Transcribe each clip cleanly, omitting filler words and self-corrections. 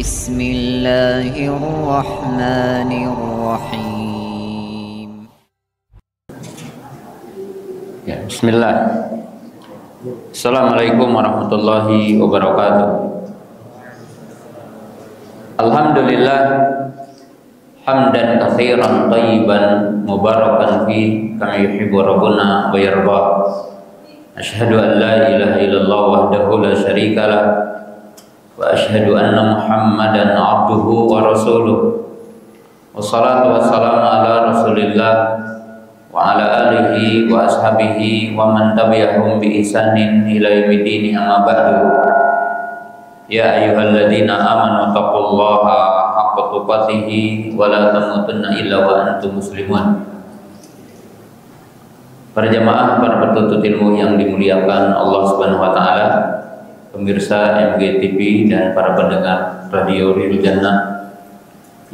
بسم الله الرحمن الرحيم. Ya, bismillah. Assalamualaikum warahmatullahi wabarakatuh. Alhamdulillah hamdan katsiran thayyiban mubarakan fi kama yuhibbu rabbuna wa yarda. Asyhadu an la ilaha illallah wahdahu la syarikalah wa asyhadu anna Muhammadan abduhu wa rasuluh. Wassalatu wassalamu ala Rasulillah wa ala alihi wa ashabihi wa man tabi'ahum bi ihsanin ila yaumiddin, amma ba'du. Ya ayyuhalladzina amanu taqullaha haqqa tuqatih wa la tamutunna illa wa antum muslimun. Para jamaah, para penuntut ilmu yang dimuliakan Allah Subhanahu wa taala, pemirsa MGTV dan para pendengar Radio Ridul Jannah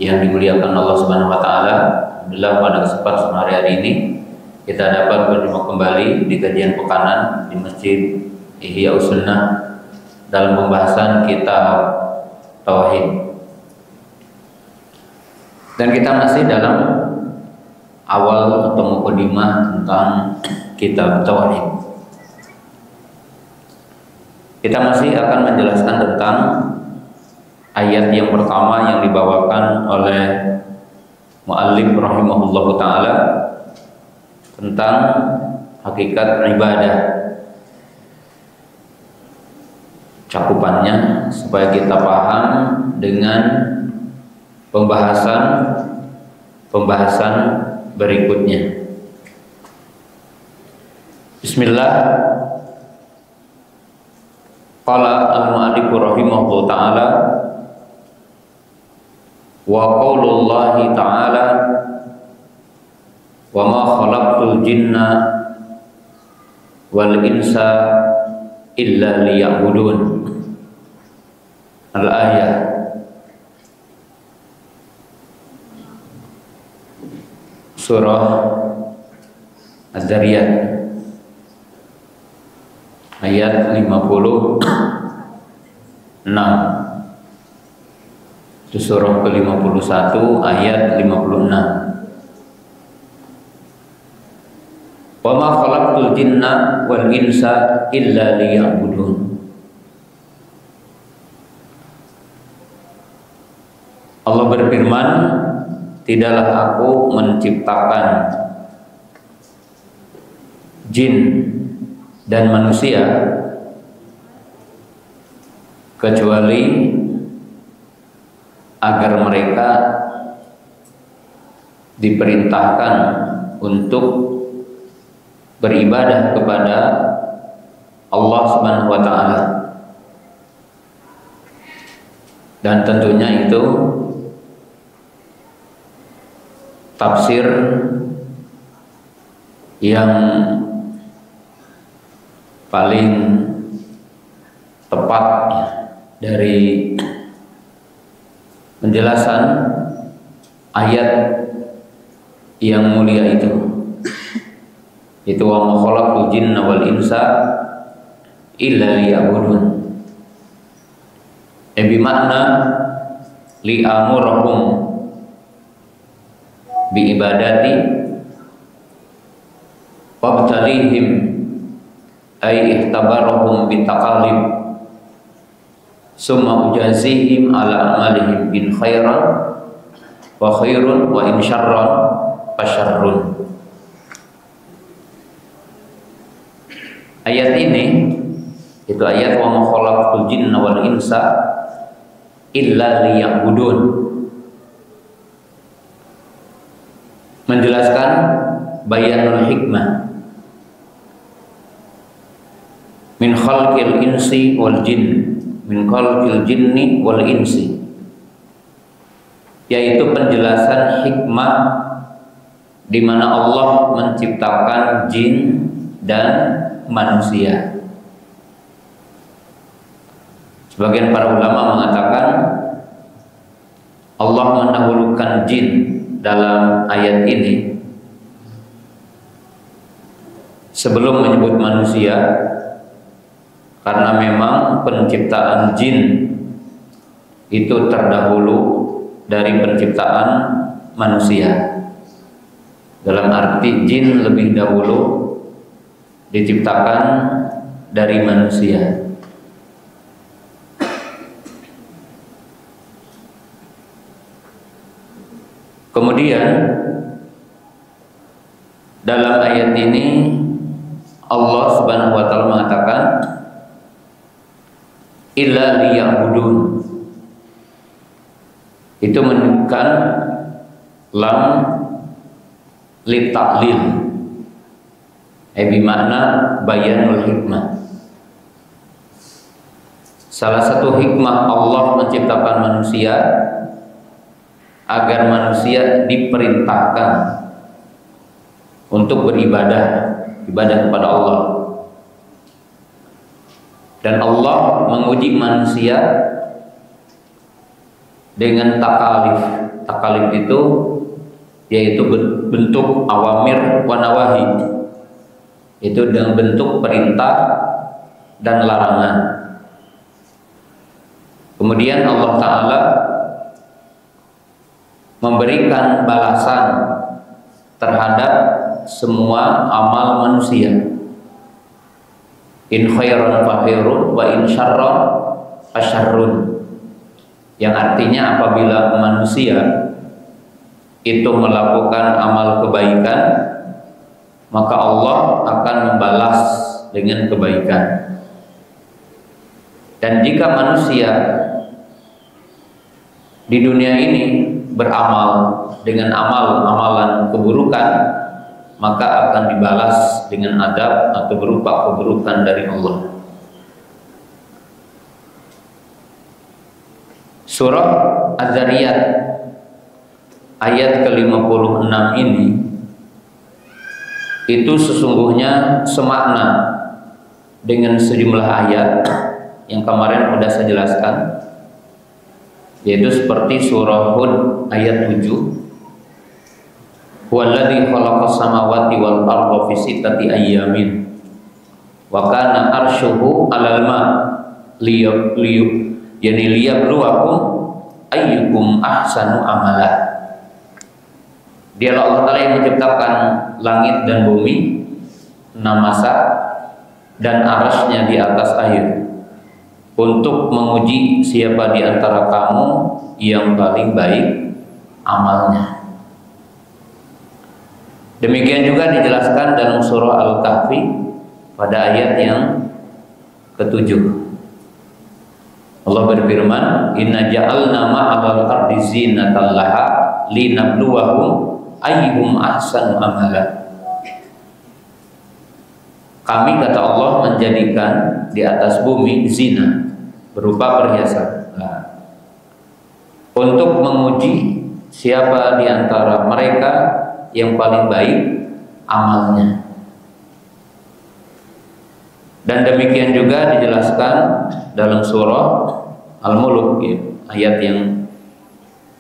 yang dimuliakan Allah Subhanahu wa taala. Alhamdulillah pada kesempatan hari ini kita dapat berjumpa kembali di kajian pekanan di Masjid Ihya Sunnah dalam pembahasan kitab Tauhid. Dan kita masih dalam awal atau mukadimah tentang kitab Tauhid. Kita masih akan menjelaskan tentang ayat yang pertama yang dibawakan oleh muallif rahimahullahu taala tentang hakikat ibadah. Cakupannya supaya kita paham dengan pembahasan berikutnya. Bismillah. Qala al-mu'allif rahimahullahu ta'ala wa qaulullahi ta'ala wa ma khalaqtul jinna wal insa illa liya'budun. Al-ayah. Surah Az-Zariyat ayat 56. Itu surah ke-51 ayat 56. Wa ma khalaqtul jinna wal insa illa liya'budun. Allah berfirman, tidaklah aku menciptakan jin dan manusia kecuali agar mereka diperintahkan untuk beribadah kepada Allah Subhanahu wa taala. Dan tentunya itu tafsir yang paling tepat dari penjelasan ayat yang mulia itu wa ma khalaqtul jinna wal insa illa liya'budun. Bi makna li'amurahum bi ibadati wabtalihim ay ihtabarahum bitaqalib summa ujazihim ala amalihim in khairan wa khairun wa in syarran fa syarrun. Ayat ini itu ayat wa ma khalaqtul jinna wal insa illa liya'budun, menjelaskan bayanul hikmah min khalqil insi wal jin, min khalqil jinni wal insi, yaitu penjelasan hikmah di mana Allah menciptakan jin dan manusia. Sebagian para ulama mengatakan Allah mendahulukan jin dalam ayat ini sebelum menyebut manusia, karena memang penciptaan jin itu terdahulu dari penciptaan manusia. Dalam arti jin lebih dahulu diciptakan dari manusia. Kemudian dalam ayat ini Allah Subhanahu wa taala mengatakan illa liya'budun. Itu menunjukkan lam litaklil, bermakna bayanul hikmah. Salah satu hikmah Allah menciptakan manusia agar manusia diperintahkan untuk beribadah kepada Allah. Dan Allah menguji manusia dengan takalif. Takalif itu yaitu bentuk awamir wa nawahi. Itu dengan bentuk perintah dan larangan. Kemudian Allah Ta'ala memberikan balasan terhadap semua amal manusia. In khairan fa khairun wa in syarran fa syarrun. Yang artinya apabila manusia itu melakukan amal kebaikan, maka Allah akan membalas dengan kebaikan. Dan jika manusia di dunia ini beramal dengan amalan keburukan, maka akan dibalas dengan adab atau berupa keburukan dari Allah. Surah Az-Zariyat ayat ke-56 ini itu sesungguhnya semakna dengan sejumlah ayat yang kemarin sudah saya jelaskan, yaitu seperti surah Hud ayat 7, Huwallazi khalaqas samawati wal arda fi sittati ayyamin wa kana arsyuhu 'alal ma liyabluwakum ayyukum ahsanu amala. Dialah Allah Ta'ala yang menciptakan langit dan bumi 6 masa dan arasnya di atas air untuk menguji siapa di antara kamu yang paling baik amalnya. Demikian juga dijelaskan dalam surah Al-Kahfi pada ayat yang ke-7. Allah berfirman, Inna ja'alna ma'al ardi zinatan laha linabluwahum ayyuhum ahsanu amala. Kami, kata Allah, menjadikan di atas bumi zina berupa perhiasan untuk menguji siapa di antara mereka yang paling baik amalnya. Dan demikian juga dijelaskan dalam surah Al-Mulk, ayat yang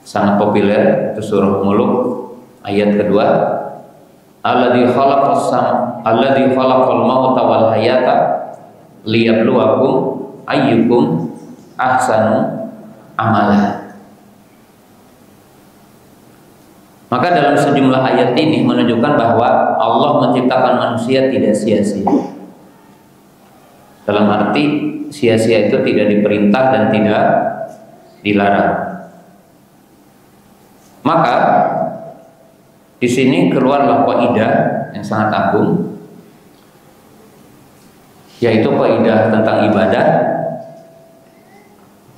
sangat populer, itu surah Mulk ayat kedua, alladzi khalaqal mauta wal hayata liyabluwakum ayyukum ahsanu amala. Maka dalam sejumlah ayat ini menunjukkan bahwa Allah menciptakan manusia tidak sia-sia. Dalam arti sia-sia itu tidak diperintah dan tidak dilarang. Maka di sini keluarlah kaidah yang sangat agung, yaitu kaidah tentang ibadah.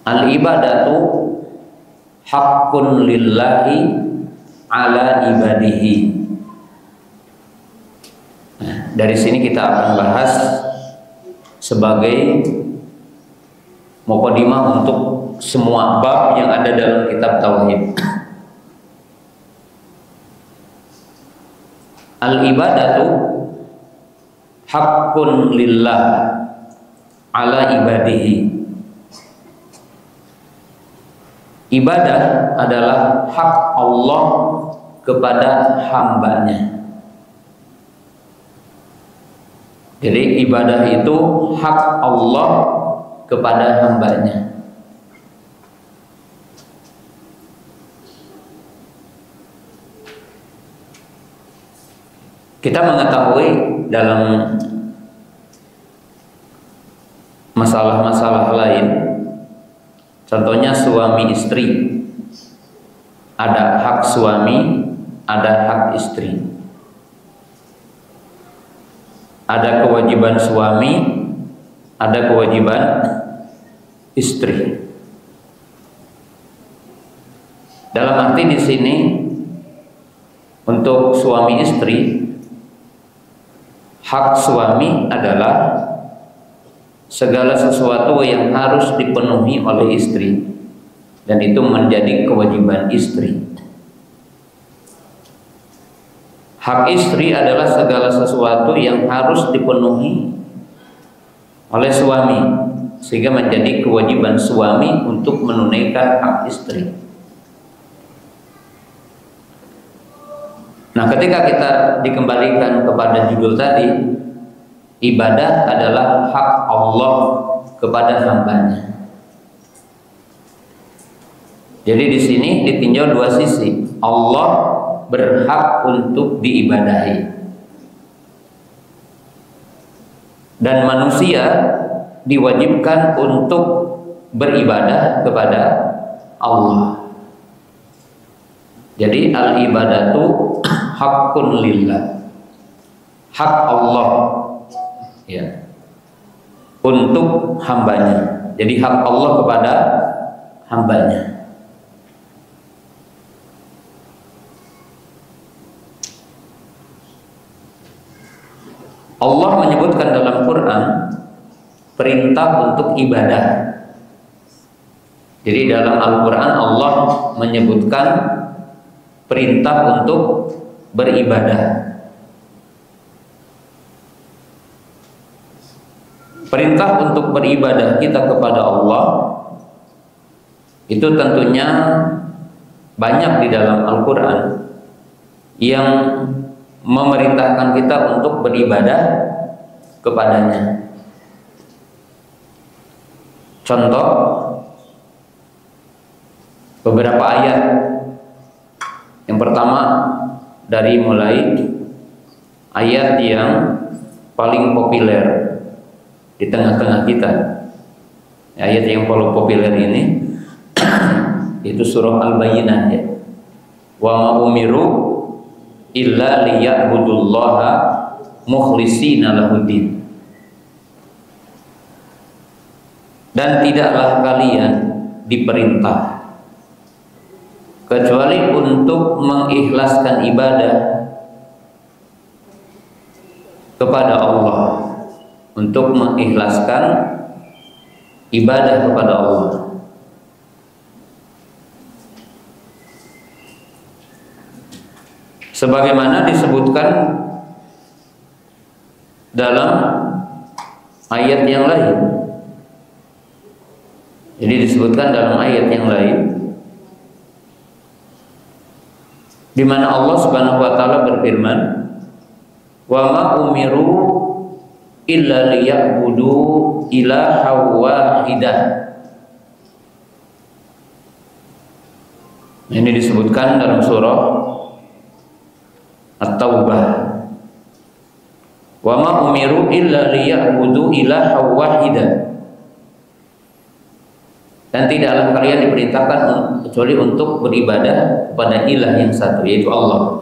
Al-ibadatu haqqun lillahi ala ibadihi. Nah, dari sini kita akan bahas sebagai mukadimah untuk semua bab yang ada dalam kitab tauhid. Al-ibadatu haqqun lillah ala ibadihi. Ibadah adalah hak Allah kepada hambanya. Jadi ibadah itu hak Allah kepada hambanya. Kita mengetahui dalam masalah-masalah lain, contohnya suami istri, ada hak suami, ada hak istri, ada kewajiban suami, ada kewajiban istri. Dalam arti di sini untuk suami istri, hak suami adalah segala sesuatu yang harus dipenuhi oleh istri, dan itu menjadi kewajiban istri. Hak istri adalah segala sesuatu yang harus dipenuhi oleh suami, sehingga menjadi kewajiban suami untuk menunaikan hak istri. Nah, ketika kita dikembalikan kepada judul tadi, ibadah adalah hak Allah kepada hambanya. Jadi di sini ditinjau dua sisi. Allah berhak untuk diibadahi, dan manusia diwajibkan untuk beribadah kepada Allah. Jadi al-ibadatu hakun lillah, hak Allah ya untuk hambanya. Jadi hak Allah kepada hambanya. Allah menyebutkan dalam Quran perintah untuk ibadah. Jadi dalam Al-Quran Allah menyebutkan perintah untuk beribadah. Perintah untuk beribadah kita kepada Allah itu tentunya banyak di dalam Al-Quran yang memerintahkan kita untuk beribadah kepadanya. Contoh beberapa ayat. Yang pertama dari mulai ayat yang paling populer di tengah-tengah kita. Ayat yang paling populer ini itu surah Al-Bayyinah ya. Wa ma umiru illa liya'budullaha mukhlishina lahuddin. Dan tidaklah kalian diperintah kecuali untuk mengikhlaskan ibadah kepada Allah, untuk mengikhlaskan ibadah kepada Allah. Sebagaimana disebutkan dalam ayat yang lain. Jadi disebutkan dalam ayat yang lain di mana Allah Subhanahu wa taala berfirman, "Wa ma umiru illa liya'budu ilaha wahidah." Ini disebutkan dalam surah At-Taubah. Wa ma umiru illa liya'budu ilaha wahidah. Dan tidaklah kalian diperintahkan kecuali untuk beribadah pada ilah yang satu, yaitu Allah.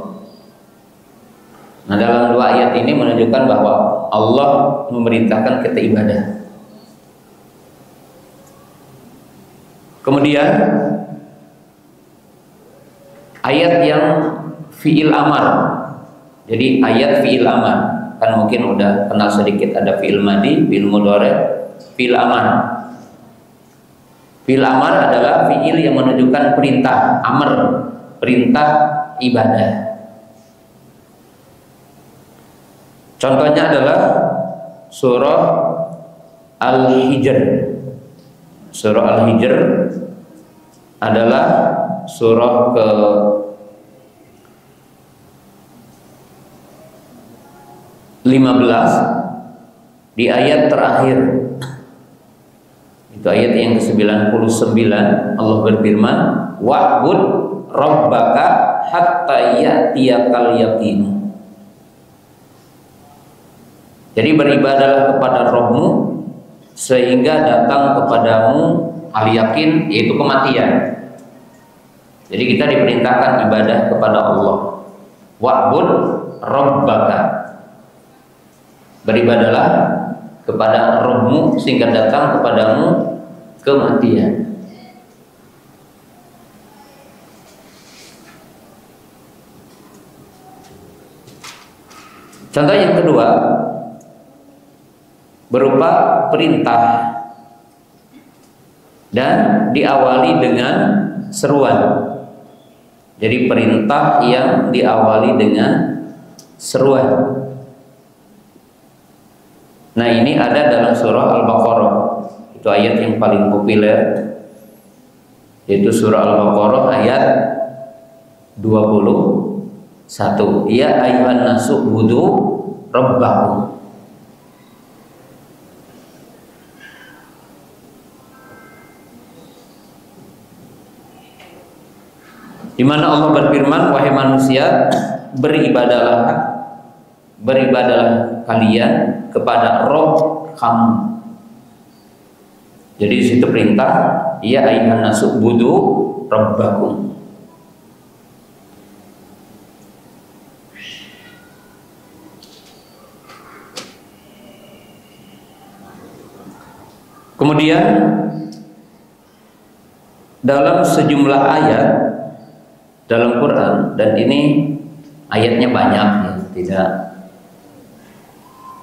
Nah, dalam dua ayat ini menunjukkan bahwa Allah memerintahkan kita ibadah. Kemudian ayat yang fi'il amar. Jadi ayat fi'il amar, kan mungkin udah kenal sedikit, ada fi'il madi, fi'il mudhari', fi'il amar. Fi'il amar adalah fi'il yang menunjukkan perintah, amr, perintah ibadah. Contohnya adalah surah Al-Hijr. Surah Al-Hijr adalah surah ke 15 di ayat terakhir. Itu ayat yang ke-99. Allah berfirman, wa'bud rabbaka hatta ya'tiyakal yaqin. Jadi beribadahlah kepada Rabbmu sehingga datang kepadamu al-yakin, yaitu kematian. Jadi kita diperintahkan ibadah kepada Allah. Wa'bud rabbaka, beribadahlah kepada Rabbmu sehingga datang kepadamu kematian. Contoh yang kedua berupa perintah dan diawali dengan seruan. Jadi perintah yang diawali dengan seruan. Nah, ini ada dalam surah Al-Baqarah. Itu ayat yang paling populer, yaitu surah Al-Baqarah ayat 21. Ya ayyuhan nasu budu rabbakum. Di mana Allah berfirman, wahai manusia, beribadahlah kalian kepada Rabb kamu. Jadi di situ perintah, ya ayyuhan nasu budu rabbakum. Kemudian dalam sejumlah ayat dalam Quran, dan ini ayatnya banyak ya, tidak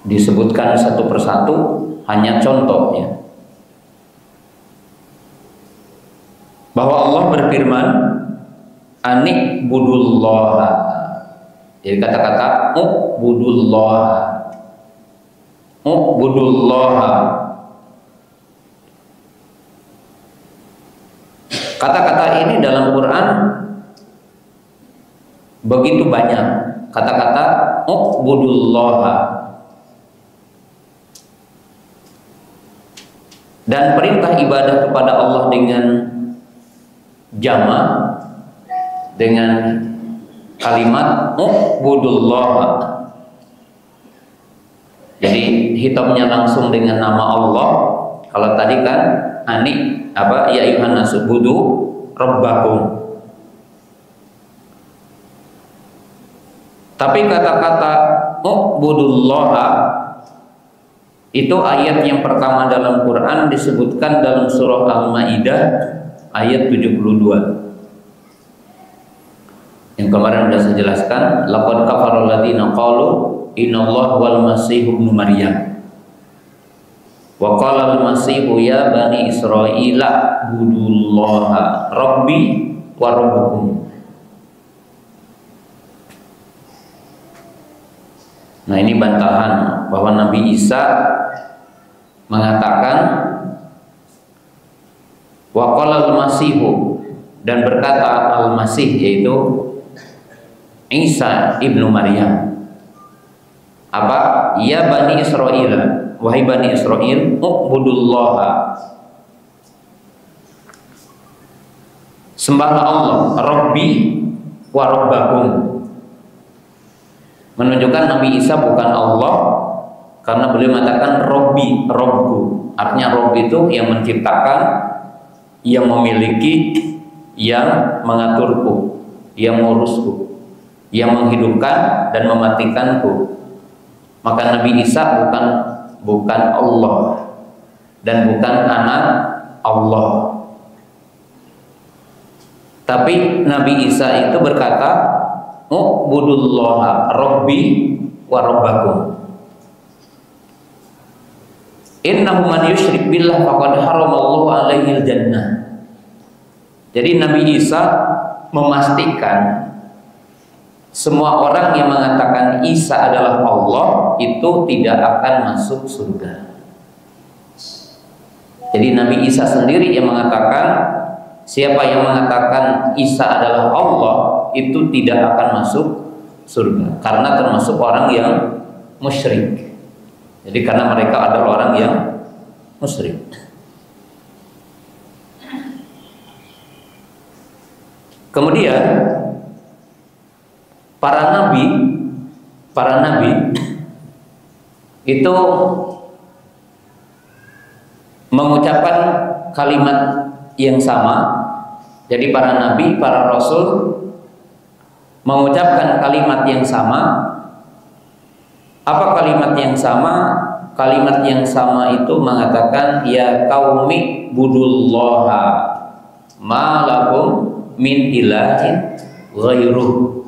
disebutkan satu persatu, hanya contohnya, bahwa Allah berfirman anik budullah. Jadi kata-kata budullah. Kata-kata ini dalam Quran begitu banyak, kata-kata ubudullah. Dan perintah ibadah kepada Allah dengan jama', dengan kalimat ubudullah. Jadi hitamnya langsung dengan nama Allah. Kalau tadi kan ya ayyuhan nasu budu rabbakum. Tapi kata-kata ubudullah itu ayat yang pertama dalam Quran, disebutkan dalam surah Al-Maidah ayat 72. Yang kemarin sudah saya jelaskan, laqad kafaral ladzina qalu innallaha wal masih ibnu maryam. Wa qala al-masih ya bani Israila budullaha rabbi wa rabbukum. Nah, ini bantahan bahwa Nabi Isa mengatakan wa qala al-masih, dan berkata al-masih, yaitu Isa ibnu Maryam, apa? Ya bani Israila, wahai bani Israil, ubudullaha, sembahlah Allah, Rabbi wa Rabbakum. Menunjukkan Nabi Isa bukan Allah, karena beliau mengatakan Rabbi, Rabbku. Artinya Rabb itu yang menciptakan, yang memiliki, yang mengaturku, yang mengurusku, yang menghidupkan dan mematikanku. Maka Nabi Isa bukan Allah dan bukan anak Allah. Tapi Nabi Isa itu berkata, ubudullaha rabbi wa rabbakum. Innahu man yusyrik billah faqad haramallahu alaihil jannah. Jadi Nabi Isa memastikan semua orang yang mengatakan Isa adalah Allah itu tidak akan masuk surga. Jadi Nabi Isa sendiri yang mengatakan siapa yang mengatakan Isa adalah Allah itu tidak akan masuk surga, karena termasuk orang yang musyrik. Jadi karena mereka adalah orang yang musyrik. Kemudian para nabi itu mengucapkan kalimat yang sama. Jadi para nabi, para rasul mengucapkan kalimat yang sama. Apa kalimat yang sama? Kalimat yang sama itu mengatakan, ya qaumi budullaha ma lakum min ilahin ghairuh.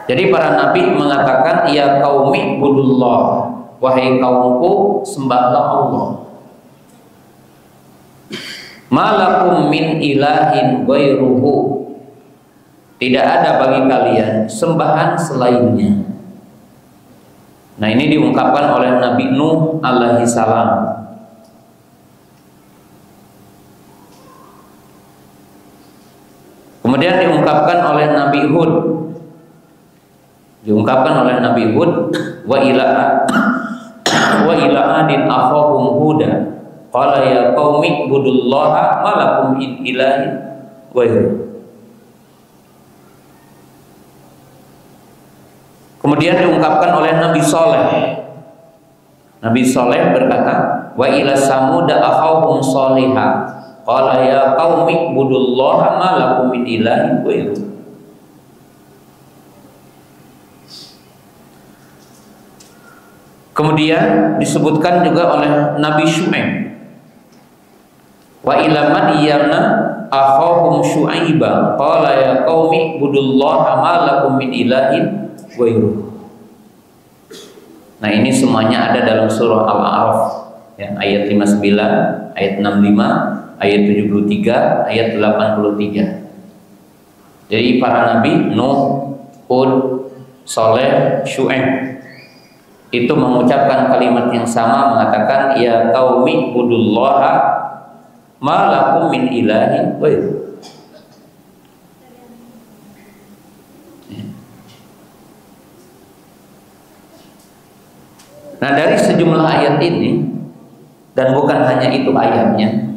Jadi para nabi mengatakan, ya qaumi budullah, wahai kaumku sembahlah Allah. Ma lakum min ilahin ghairuhu, tidak ada bagi kalian sembahan selainnya. Nah, ini diungkapkan oleh Nabi Nuh alaihi salam. Kemudian diungkapkan oleh Nabi Hud. Wa ila adin akhahum huda qala ya qaumi budullaha ma lakum min ilahin ghairuh. Kemudian diungkapkan oleh Nabi Saleh. Nabi Saleh berkata, wa ila samuda akhahum salihah qala ya qaumi budullaha ma lakum min ilahin ghairuh. Kemudian disebutkan juga oleh Nabi Syu'aib, wa ila madyana akhahum syu'aiba qala ya qaumi budullaha ma lakum min ilahin ghairuh. Nah, ini semuanya ada dalam surah Al-A'raf ya, ayat 59, ayat 65, ayat 73, ayat 83. Jadi para nabi Nuh, Hud, Saleh, Syu'aib itu mengucapkan kalimat yang sama, mengatakan ya qaumi budullaha ma lakum min ilahin ghairuh. Nah, dari sejumlah ayat ini, dan bukan hanya itu ayatnya,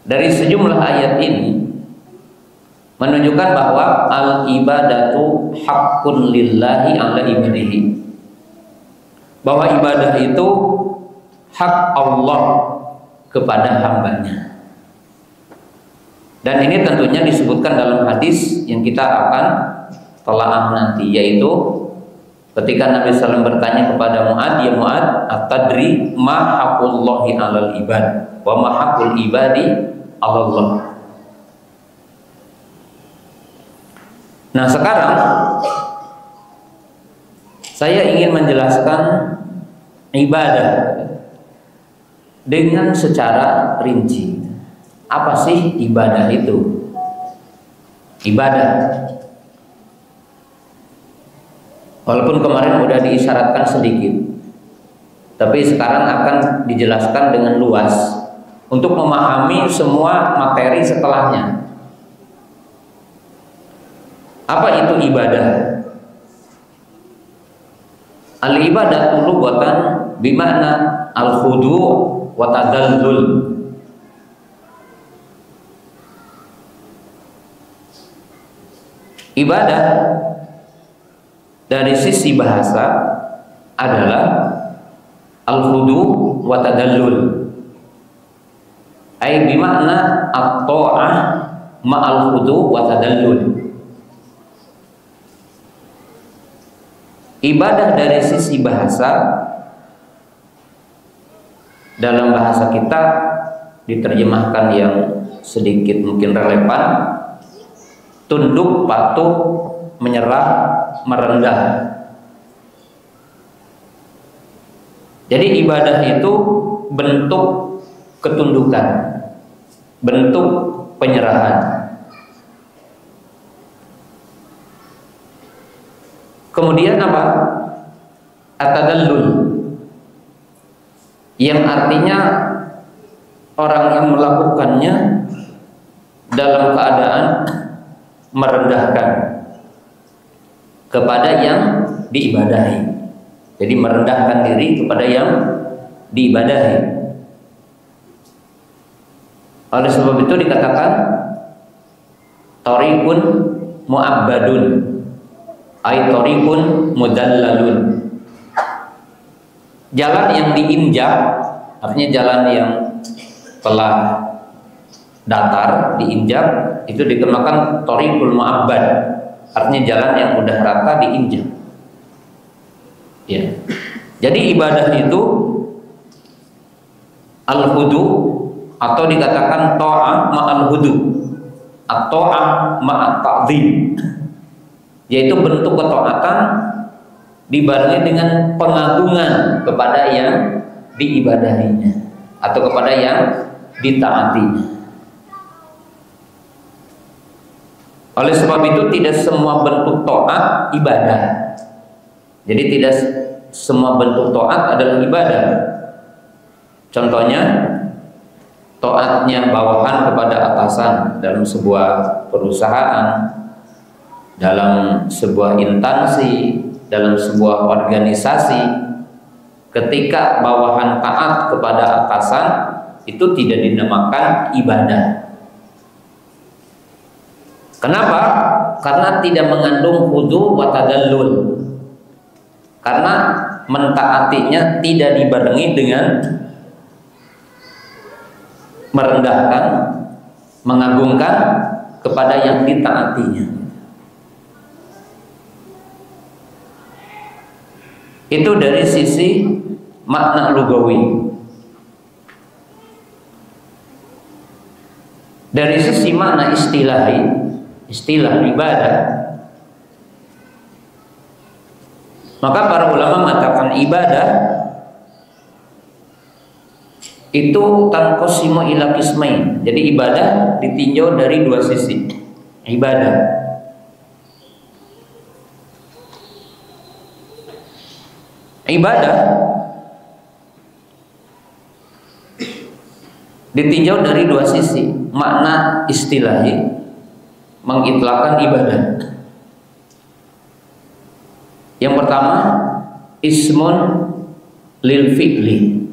dari sejumlah ayat ini menunjukkan bahwa al-ibadatu haqqun lillahi ala ibadihi, bahwa ibadah itu hak Allah kepada hambanya. Dan ini tentunya disebutkan dalam hadis yang kita akan telaah nanti, yaitu ketika Nabi SAW bertanya kepada Mu'ad, ya Mu'ad, at-tadri ma haqqullahi 'alal ibad wa ma haqqul ibadi 'alallah. Nah, sekarang saya ingin menjelaskan ibadah dengan secara rinci. Apa sih ibadah itu? Ibadah, walaupun kemarin sudah diisyaratkan sedikit, tapi sekarang akan dijelaskan dengan luas untuk memahami semua materi setelahnya. Apa itu ibadah? Al-ibadatu lughatan bima'na al-khudu' wa tadallul. Ibadah dari sisi bahasa adalah al-khudu' wa tadallul. Ai bima'na at-ta'ah ma'al khudu' wa tadallul. Ibadah dari sisi bahasa, dalam bahasa kita diterjemahkan yang sedikit mungkin relevan, tunduk, patuh, menyerah, merendah. Jadi ibadah itu bentuk ketundukan, bentuk penyerahan. Kemudian apa? At-tadallul, yang artinya orang yang melakukannya dalam keadaan merendahkan kepada yang diibadahi. Jadi merendahkan diri kepada yang diibadahi. Oleh sebab itu dikatakan thariqun mu'abbadun ay tariqun mudallalun. Jalan yang diinjak, artinya jalan yang telah datar, diinjak, itu dikenakan tariqul mu'abbad, artinya jalan yang udah rata diinjak. Ya. Jadi ibadah itu al-hudu atau dikatakan ta'ah ma'al hudu atau ma'at ta'zim, yaitu bentuk ketaatan dibarengi dengan pengagungan kepada yang diibadahinya atau kepada yang ditaatinya. Oleh sebab itu tidak semua bentuk taat ibadah. Jadi tidak semua bentuk taat adalah ibadah. Contohnya taatnya bawahan kepada atasan dalam sebuah perusahaan, dalam sebuah instansi, dalam sebuah organisasi. Ketika bawahan taat kepada atasan, itu tidak dinamakan ibadah. Kenapa? Karena tidak mengandung khudu wa tadallul. Karena mentaatinya tidak dibarengi dengan merendahkan, mengagungkan kepada yang ditaatinya. Itu dari sisi makna lugawi. Dari sisi makna istilahi, istilah ibadah, maka para ulama mengatakan ibadah itu tanqasimu ila qismain. Jadi ibadah ditinjau dari dua sisi. Ibadah ditinjau dari dua sisi. Makna istilahi mengitlaqkan ibadah. Yang pertama, ismun lil fi'li.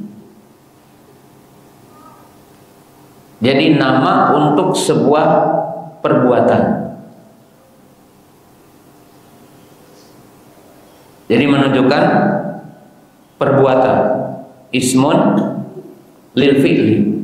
Jadi nama untuk sebuah perbuatan. Jadi menunjukkan perbuatan. Ismun lil fi'li.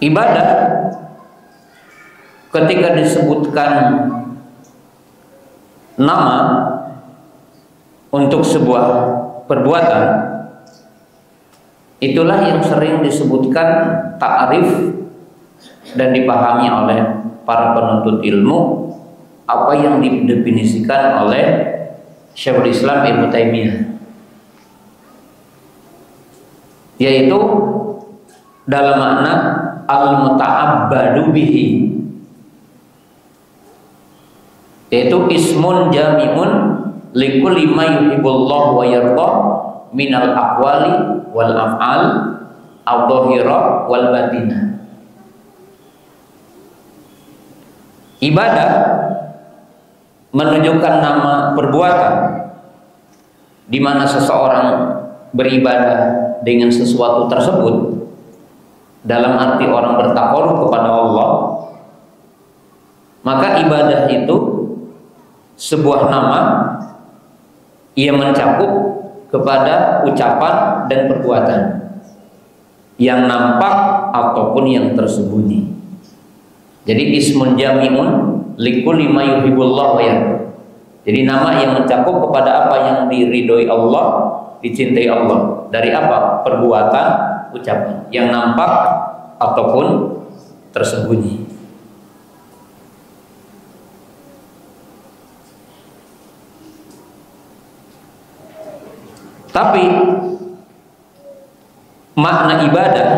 Ibadah ketika disebutkan nama untuk sebuah perbuatan, itulah yang sering disebutkan ta'rif dan dipahami oleh para penuntut ilmu, apa yang didefinisikan oleh Syekhul Islam Ibnu Taimiyah, yaitu dalam makna al-muta'abbadu bihi, yaitu ismun jami'un likulli ma yuhibbullahu wa yarda minal aqwali wal af'al adh-dhahira wal batinah. Ibadah menunjukkan nama perbuatan di mana seseorang beribadah dengan sesuatu tersebut, dalam arti orang bertakarub kepada Allah, maka ibadah itu sebuah nama yang mencakup kepada ucapan dan perbuatan yang nampak ataupun yang tersembunyi. Jadi ismun jami'un likulli ma yuhibbullahu wa yarda. Jadi nama yang mencakup kepada apa yang diridhoi Allah, dicintai Allah. Dari apa? Perbuatan, ucapan yang nampak ataupun tersembunyi. Tapi makna ibadah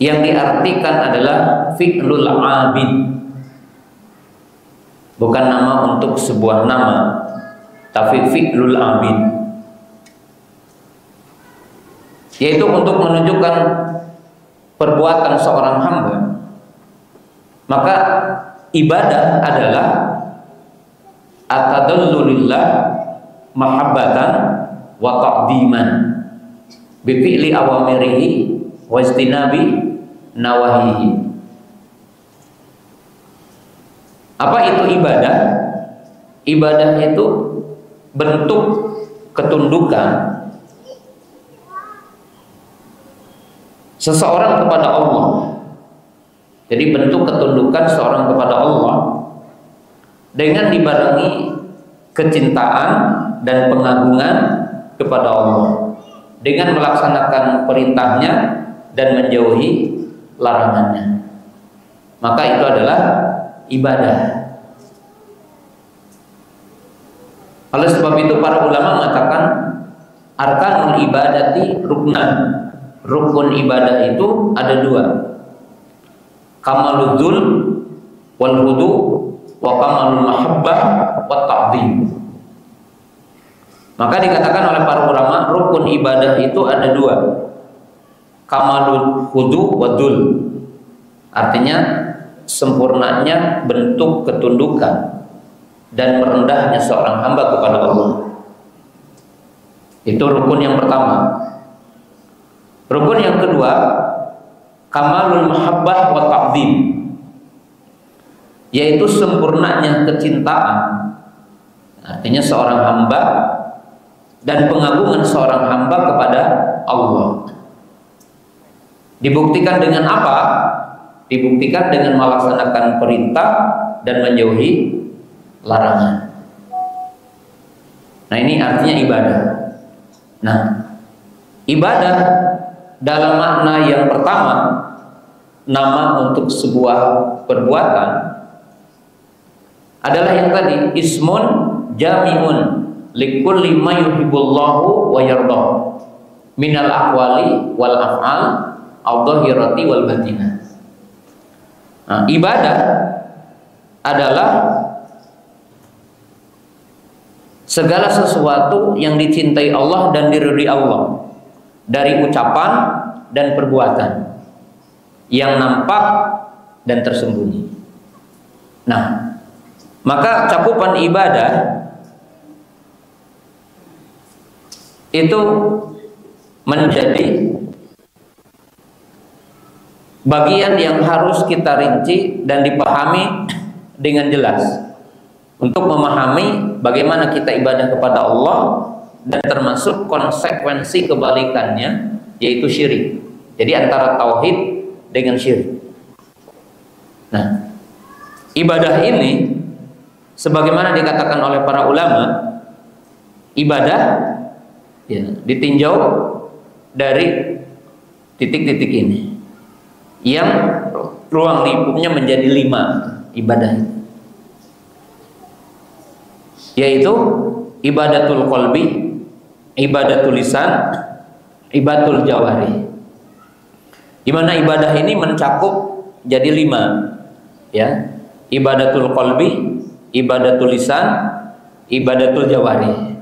yang diartikan adalah fi'lul abid, bukan nama untuk sebuah nama, tapi fi'lul abid, yaitu untuk menunjukkan perbuatan seorang hamba Maka ibadah adalah atadallulillah mahabbatan wa taqdiman bi fi'li awamirihi wa istinabi nawahihi. Apa itu ibadah? Ibadah itu bentuk ketundukan seseorang kepada Allah. Jadi bentuk ketundukan seorang kepada Allah dengan dibarengi kecintaan dan pengagungan kepada Allah, dengan melaksanakan perintahnya dan menjauhi larangannya. Maka itu adalah ibadah. Oleh sebab itu para ulama mengatakan arkanul ibadati ruknan. Rukun ibadah itu ada dua, kamalul dzul wal hudu wa kamalul mahabbah wa ta'zim. Maka dikatakan oleh para ulama rukun ibadah itu ada dua, kamalul hudu wa dzul, artinya sempurnanya bentuk ketundukan dan merendahnya seorang hamba kepada Allah. Itu rukun yang pertama. Rukun yang kedua, kamalul mahabbah wa ta'zim, yaitu sempurnanya kecintaan, artinya seorang hamba dan pengagungan seorang hamba kepada Allah. Dibuktikan dengan apa? Dibuktikan dengan melaksanakan perintah dan menjauhi larangan. Nah, ini artinya ibadah. Nah, ibadah dalam makna yang pertama, nama untuk sebuah perbuatan, adalah yang tadi, ismun jami'un likulli ma yuhibbullahu wa yardah minal aqwali wal af'al al-dhahirati wal batinah. Nah, ibadah adalah segala sesuatu yang dicintai Allah dan diridhai Allah, dari ucapan dan perbuatan yang nampak dan tersembunyi. Nah, maka cakupan ibadah itu menjadi bagian yang harus kita rinci dan dipahami dengan jelas untuk memahami bagaimana kita ibadah kepada Allah, dan termasuk konsekuensi kebalikannya, yaitu syirik. Jadi antara tauhid dengan syirik. Nah, ibadah ini sebagaimana dikatakan oleh para ulama, ibadah ya, ditinjau dari titik-titik ini, yang ruang lingkupnya menjadi 5 ibadah itu, yaitu ibadatul qalbi, ibadatul lisan, ibadatul jawari. Di mana ibadah ini mencakup jadi 5, ya, ibadatul qalbi, ibadatul lisan, ibadatul jawari.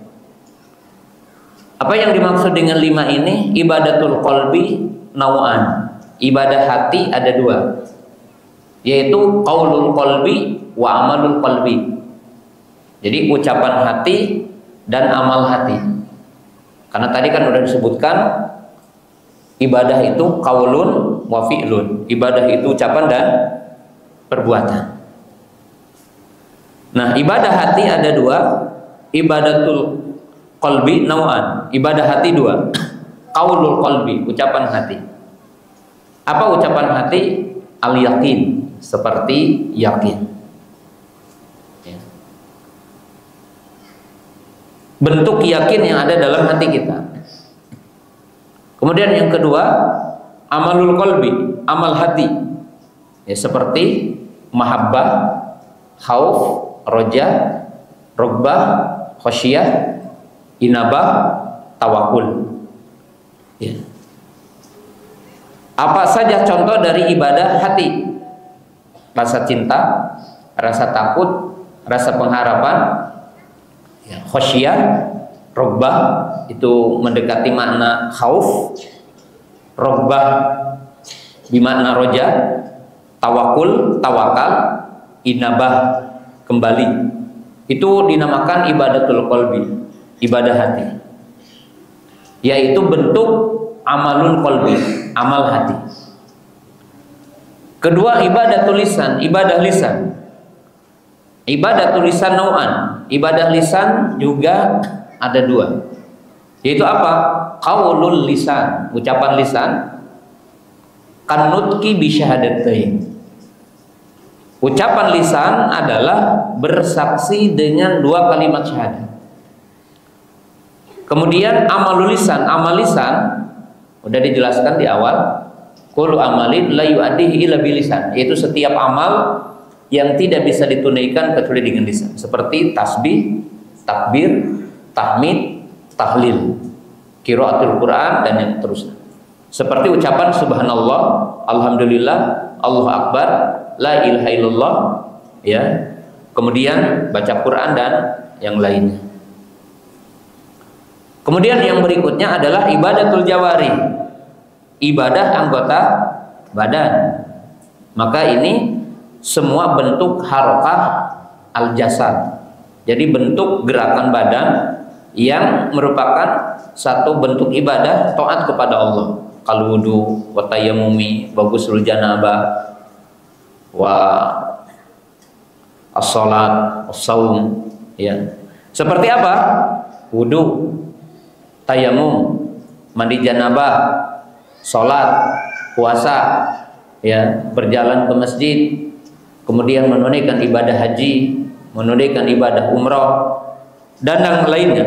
Apa yang dimaksud dengan 5 ini? Ibadatul qalbi naw'an, ibadah hati ada 2, yaitu qaulul qalbi wa amalul qalbi. Jadi ucapan hati dan amal hati. Karena tadi kan sudah disebutkan ibadah itu qaulun wa fi'lun. Ibadah itu ucapan dan perbuatan. Nah, ibadah hati ada 2, ibadatul qalbi naw'an, ibadah hati 2, qaulul qalbi, ucapan hati. Apa ucapan hati? Al-yakin, seperti yakin. Bentuk yakin yang ada dalam hati kita. Kemudian yang kedua, amalul qalbi, amal hati, ya, seperti mahabbah, khauf, roja, rogbah, khosyah, inabah, tawakul, ya. Apa saja contoh dari ibadah hati? Rasa cinta, rasa takut, rasa pengharapan, ya, khosyah, rogbah itu mendekati makna khauf, rogbah bermakna roja, tawakul, tawakal, inabah, kembali. Itu dinamakan ibadatul qalbi, ibadah hati. Yaitu bentuk amalul qalbi, amal hati. Kedua, ibadatul lisan, ibadah lisan. Ibadatul lisan nau'an. Ibadah lisan juga ada dua. Yaitu apa? Qaulul lisan, ucapan lisan. Kanutki bisyahadatain. Ucapan lisan adalah bersaksi dengan dua kalimat syahadat. Kemudian amalul lisan, amal lisan udah dijelaskan di awal. Kullu amalin la yu'addihi illa bilisan, yaitu setiap amal yang tidak bisa ditunaikan kecuali dengan lisan. Seperti tasbih, takbir, tahmid, tahlil, qiraatul Quran dan yang terusnya. Seperti ucapan subhanallah, alhamdulillah, Allahu akbar, la ilaha illallah, ya. Kemudian baca Quran dan yang lainnya. Kemudian yang berikutnya adalah ibadatul jawari, ibadah anggota badan. Maka ini semua bentuk harokah al-jasad. Jadi bentuk gerakan badan yang merupakan satu bentuk ibadah taat kepada Allah. Kal wudu, wa tayammumi, wa ghusl janabah, wa as-salat, as-saum, ya. Seperti apa? Wudu, tayamum, mandi janabah, salat, puasa, ya, berjalan ke masjid, kemudian menunaikan ibadah haji, menunaikan ibadah umrah dan yang lainnya.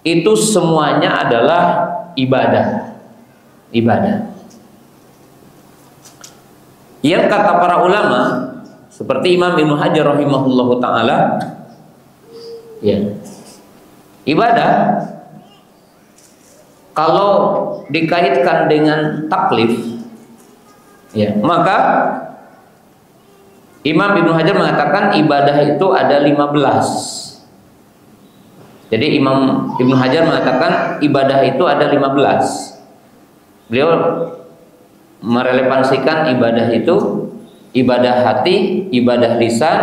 Itu semuanya adalah ibadah. Yang kata para ulama seperti Imam Ibnu Hajar rahimahullahu taala, ya, ibadah kalau dikaitkan dengan taklif, ya, maka Imam Ibnu Hajar mengatakan ibadah itu ada 15. Jadi Imam Ibnu Hajar mengatakan ibadah itu ada 15. Beliau merelevansikan ibadah itu ibadah hati, ibadah lisan,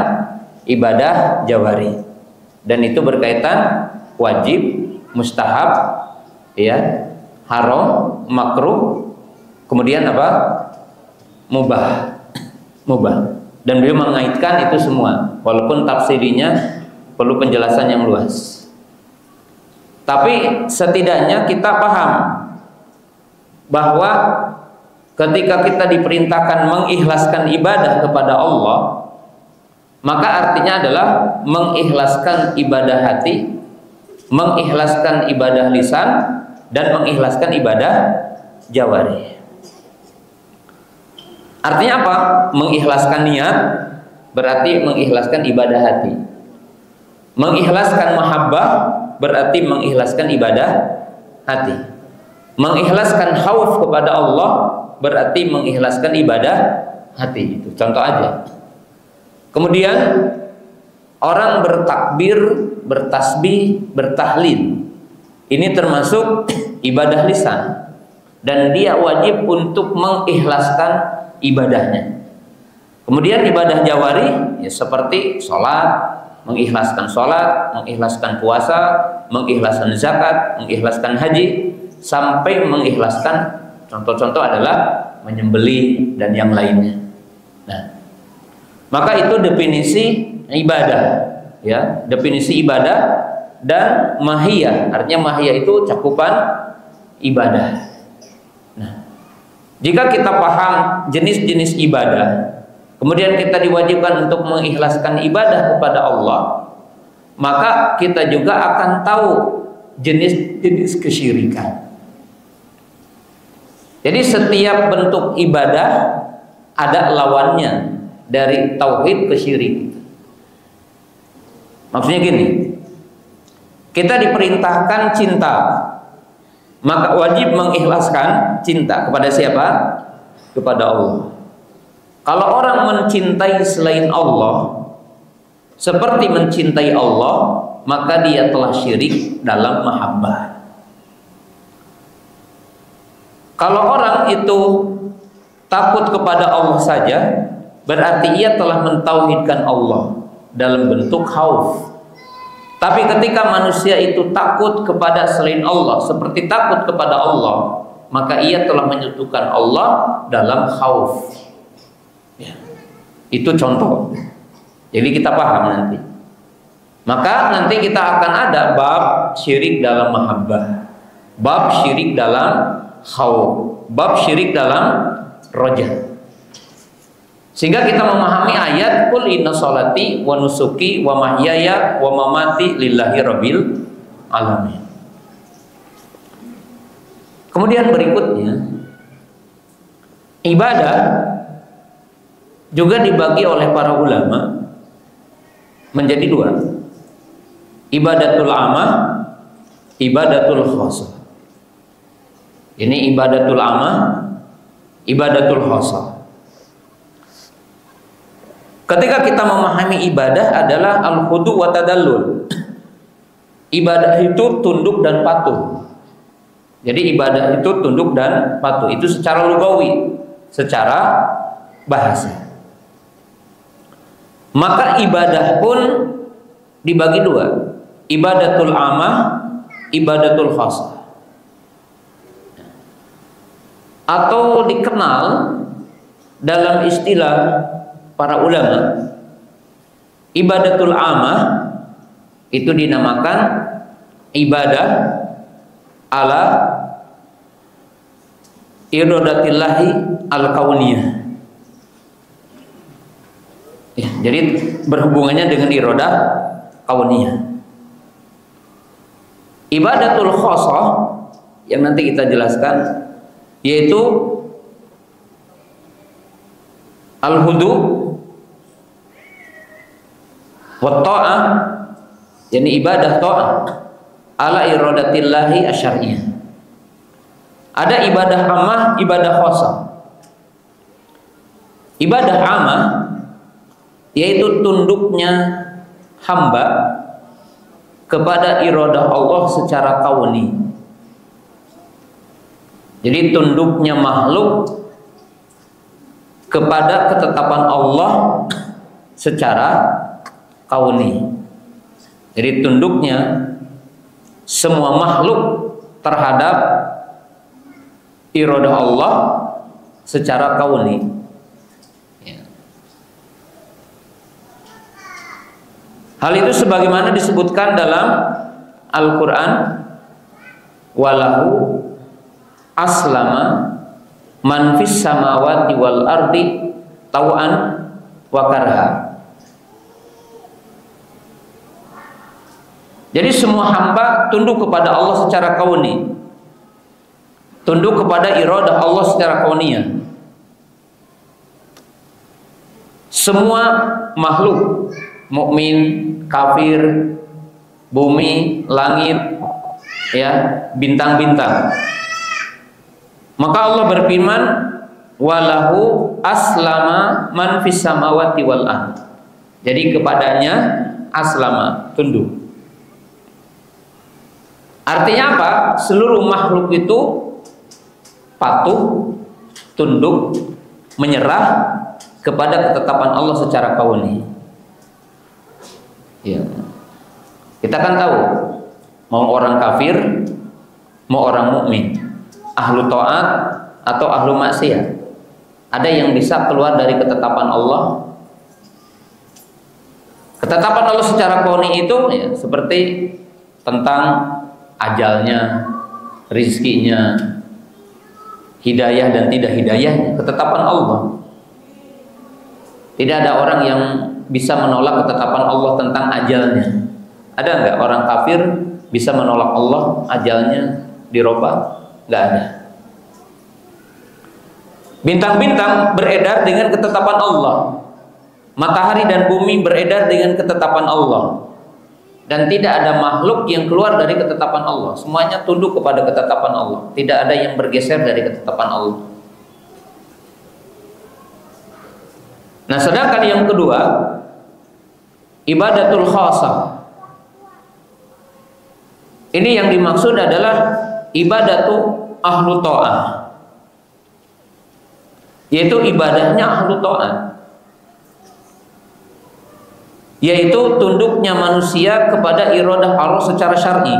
ibadah jawari. Dan itu berkaitan wajib, mustahab, ya, haram, makruh, kemudian apa? Mubah. Dan beliau mengaitkan itu semua, walaupun tafsirinya perlu penjelasan yang luas. Tapi setidaknya kita paham bahwa ketika kita diperintahkan mengikhlaskan ibadah kepada Allah, maka artinya adalah mengikhlaskan ibadah hati, mengikhlaskan ibadah lisan, dan mengikhlaskan ibadah jawari. Artinya apa? Mengikhlaskan niat berarti mengikhlaskan ibadah hati. Mengikhlaskan mahabbah berarti mengikhlaskan ibadah hati. Mengikhlaskan khauf kepada Allah berarti mengikhlaskan ibadah hati. Itu contoh aja. Kemudian orang bertakbir, bertasbih, bertahlil, ini termasuk ibadah lisan, dan dia wajib untuk mengikhlaskan ibadahnya. Kemudian ibadah jawari, ya, seperti sholat, mengikhlaskan sholat, mengikhlaskan puasa, mengikhlaskan zakat, mengikhlaskan haji, sampai mengikhlaskan, contoh-contoh adalah menyembelih dan yang lainnya. Nah, maka itu definisi ibadah, ya, definisi ibadah. Dan mahiyah, artinya mahiyah itu cakupan ibadah. Nah, jika kita paham jenis-jenis ibadah, kemudian kita diwajibkan untuk mengikhlaskan ibadah kepada Allah, maka kita juga akan tahu jenis-jenis kesyirikan. Jadi setiap bentuk ibadah ada lawannya dari tauhid ke syirik. Maksudnya gini, kita diperintahkan cinta, maka wajib mengikhlaskan cinta kepada siapa? Kepada Allah. Kalau orang mencintai selain Allah seperti mencintai Allah, maka dia telah syirik dalam mahabbah. Kalau orang itu takut kepada Allah saja, berarti ia telah mentauhidkan Allah dalam bentuk khauf. Tapi ketika manusia itu takut kepada selain Allah seperti takut kepada Allah, maka ia telah menyekutukan Allah dalam khauf. Ya. Itu contoh. Jadi kita paham nanti. Maka nanti kita akan ada bab syirik dalam mahabbah, bab syirik dalam khauf, bab syirik dalam roja. Sehingga kita memahami ayat qul inna sholati wa nusuki wa mahyaya wa mamati lillahi rabbil alamin. Kemudian berikutnya, ibadah juga dibagi oleh para ulama menjadi dua. Ibadatul amah, ibadatul khasah. Ini ibadatul amah, ibadatul khasah. Ketika kita memahami ibadah adalah al-khudu wa tadallul. Ibadah itu tunduk dan patuh. Jadi ibadah itu tunduk dan patuh. Itu secara lugawi, secara bahasa. Maka ibadah pun dibagi dua. Ibadatul amah, ibadatul khasah. Atau dikenal dalam istilah para ulama, ibadatul amah itu dinamakan ibadah ala iradatillahi al-kauniyah. Ya, jadi berhubungannya dengan iradah kauniyah. Ibadatul khasah yang nanti kita jelaskan yaitu al-hudu wa ta'ah, yakni ibadah ta'ah ala iradatillahi asyariyah. Ada ibadah amah, ibadah khasah. Ibadah amah yaitu tunduknya hamba kepada iradah Allah secara kauni. Jadi tunduknya makhluk kepada ketetapan Allah secara kauni. Jadi tunduknya semua makhluk terhadap iradah Allah secara kauni. Ya. Hal itu sebagaimana disebutkan dalam Al-Quran, walahu aslama man fis samawati wal ardi tau'an wa karha. Jadi semua hamba tunduk kepada Allah secara kauni, tunduk kepada iradah Allah secara kauniyah. Semua makhluk, mukmin, kafir, bumi, langit, ya, bintang-bintang. Maka Allah berfirman, walahu aslama man fis samawati wal ard. Jadi kepadanya aslama, tunduk. Artinya apa? Seluruh makhluk itu patuh, tunduk, menyerah kepada ketetapan Allah secara kauni. Ya. Kita kan tahu, mau orang kafir, mau orang mukmin, ahlu taat atau ahlu maksiat, ada yang bisa keluar dari ketetapan Allah. Ketetapan Allah secara kauni itu ya, seperti tentang ajalnya, rizkinya, hidayah dan tidak hidayahnya, ketetapan Allah. Tidak ada orang yang bisa menolak ketetapan Allah tentang ajalnya. Ada nggak orang kafir bisa menolak Allah ajalnya dirubah? Nggak ada. Bintang-bintang beredar dengan ketetapan Allah. Matahari dan bumi beredar dengan ketetapan Allah. Dan tidak ada makhluk yang keluar dari ketetapan Allah. Semuanya tunduk kepada ketetapan Allah. Tidak ada yang bergeser dari ketetapan Allah. Nah, sedangkan yang kedua, ibadatul khasah. Ini yang dimaksud adalah ibadatu ahlu ta'ah. yaitu ibadahnya ahlu ta'at, yaitu tunduknya manusia kepada iradah Allah secara syar'i,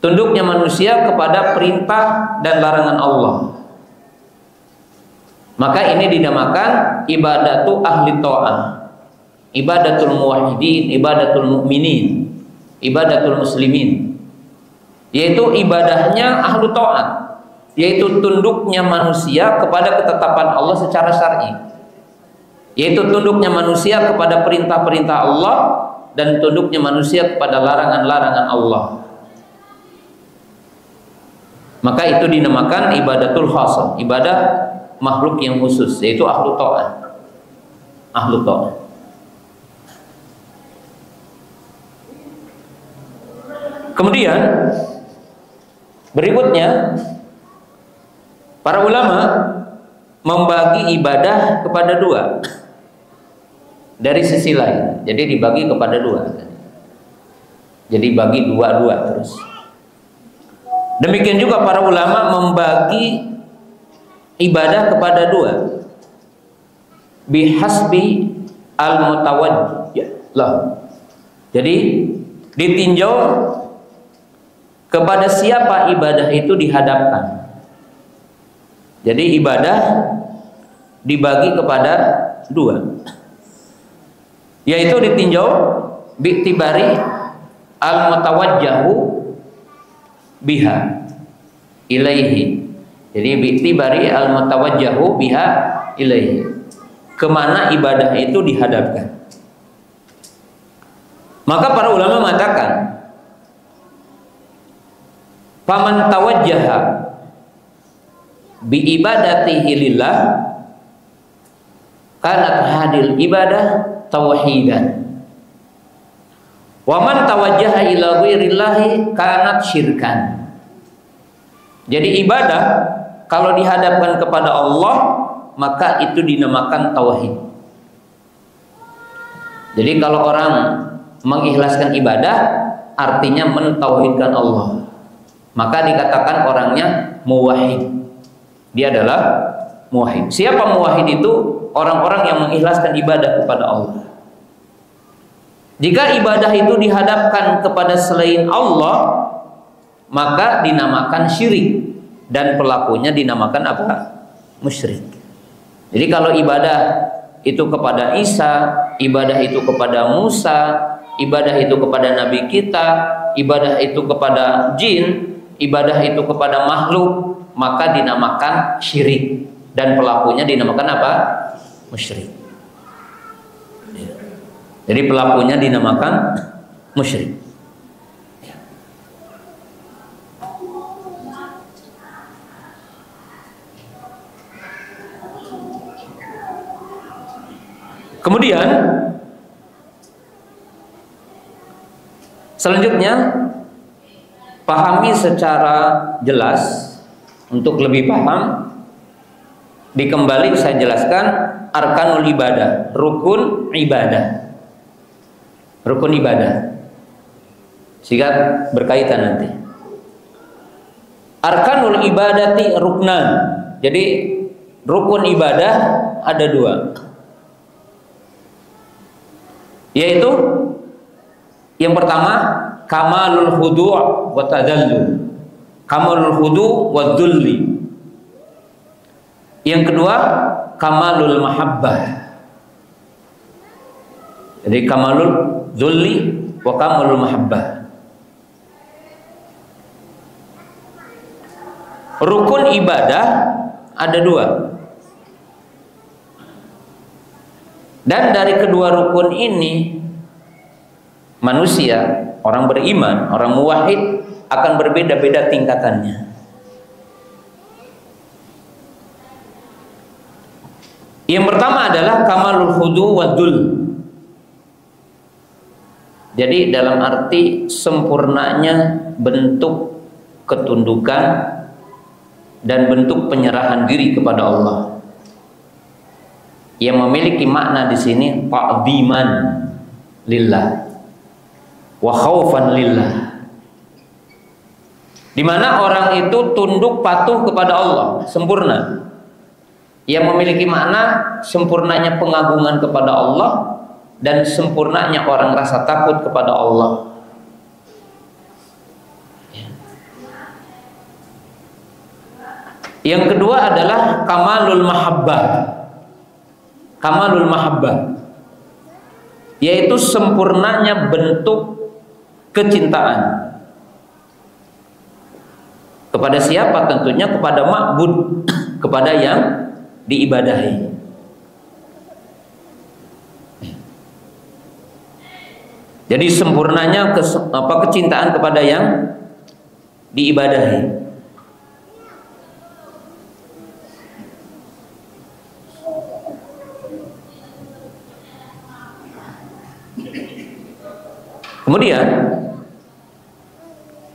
tunduknya manusia kepada perintah dan larangan Allah. Maka ini dinamakan ibadatu ahli ta'ah, ibadatul muwahhidin, ibadatul mu'minin, ibadatul muslimin, yaitu ibadahnya ahlu ta'at, yaitu tunduknya manusia kepada ketetapan Allah secara syar'i, yaitu tunduknya manusia kepada perintah-perintah Allah dan tunduknya manusia kepada larangan-larangan Allah. Maka itu dinamakan ibadatul khasah, ibadah makhluk yang khusus, yaitu ahlu ta'at. Ahlu ta'at. Kemudian berikutnya, para ulama membagi ibadah kepada dua dari sisi lain. Jadi dibagi kepada dua. Jadi bagi dua-dua terus. Demikian juga para ulama membagi ibadah kepada dua bihasbi al-mutawajjih lah. Jadi ditinjau kepada siapa ibadah itu dihadapkan. Jadi ibadah dibagi kepada dua, yaitu ditinjau bi'tibari al-mutawajjahu biha ilaihi. Jadi bi'tibari al-mutawajjahu biha ilaihi, kemana ibadah itu dihadapkan. Maka para ulama mengatakan, faman tawajjaha bi ibadatihi lillah kanat hadil ibadah tauhidan, wa man tawajjaha ila ghairillahi kanat syirkan. Jadi ibadah kalau dihadapkan kepada Allah, maka itu dinamakan tauhid. Jadi kalau orang mengikhlaskan ibadah, artinya mentauhidkan Allah, maka dikatakan orangnya muwahhid. Dia adalah muwahhid. Siapa muwahhid itu? Orang-orang yang mengikhlaskan ibadah kepada Allah. Jika ibadah itu dihadapkan kepada selain Allah, maka dinamakan syirik, dan pelakunya dinamakan apa? Musyrik. Jadi kalau ibadah itu kepada Isa, ibadah itu kepada Musa, ibadah itu kepada Nabi kita, ibadah itu kepada jin, ibadah itu kepada makhluk, maka dinamakan syirik, dan pelakunya dinamakan apa? Musyrik. Jadi pelakunya dinamakan musyrik. Kemudian selanjutnya, pahami secara jelas. Untuk lebih paham, dikembali saya jelaskan arkanul ibadah, rukun ibadah, rukun ibadah, sehingga berkaitan nanti. Arkanul ibadati ruknan. Jadi rukun ibadah ada dua, yaitu yang pertama kamalul khudu' wa tadallul, kamalul khudu' wa dhulli. Yang kedua kamalul mahabbah. Jadi kamalul dhulli wa kamalul mahabbah. Rukun ibadah ada dua, dan dari kedua rukun ini manusia, orang beriman, orang muwahhid akan berbeda-beda tingkatannya. Yang pertama adalah kamalul khudu wa dhul. Jadi dalam arti sempurnanya bentuk ketundukan dan bentuk penyerahan diri kepada Allah, yang memiliki makna di sini ta'dhiman lillah wa khaufan lillah, di mana orang itu tunduk patuh kepada Allah sempurna, yang memiliki makna sempurnanya pengagungan kepada Allah dan sempurnanya orang rasa takut kepada Allah. Yang kedua adalah kamalul mahabbah. Kamalul mahabbah, yaitu sempurnanya bentuk kecintaan. Kepada siapa? Tentunya kepada ma'bud, kepada yang diibadahi. Jadi sempurnanya kecintaan kepada yang diibadahi. Kemudian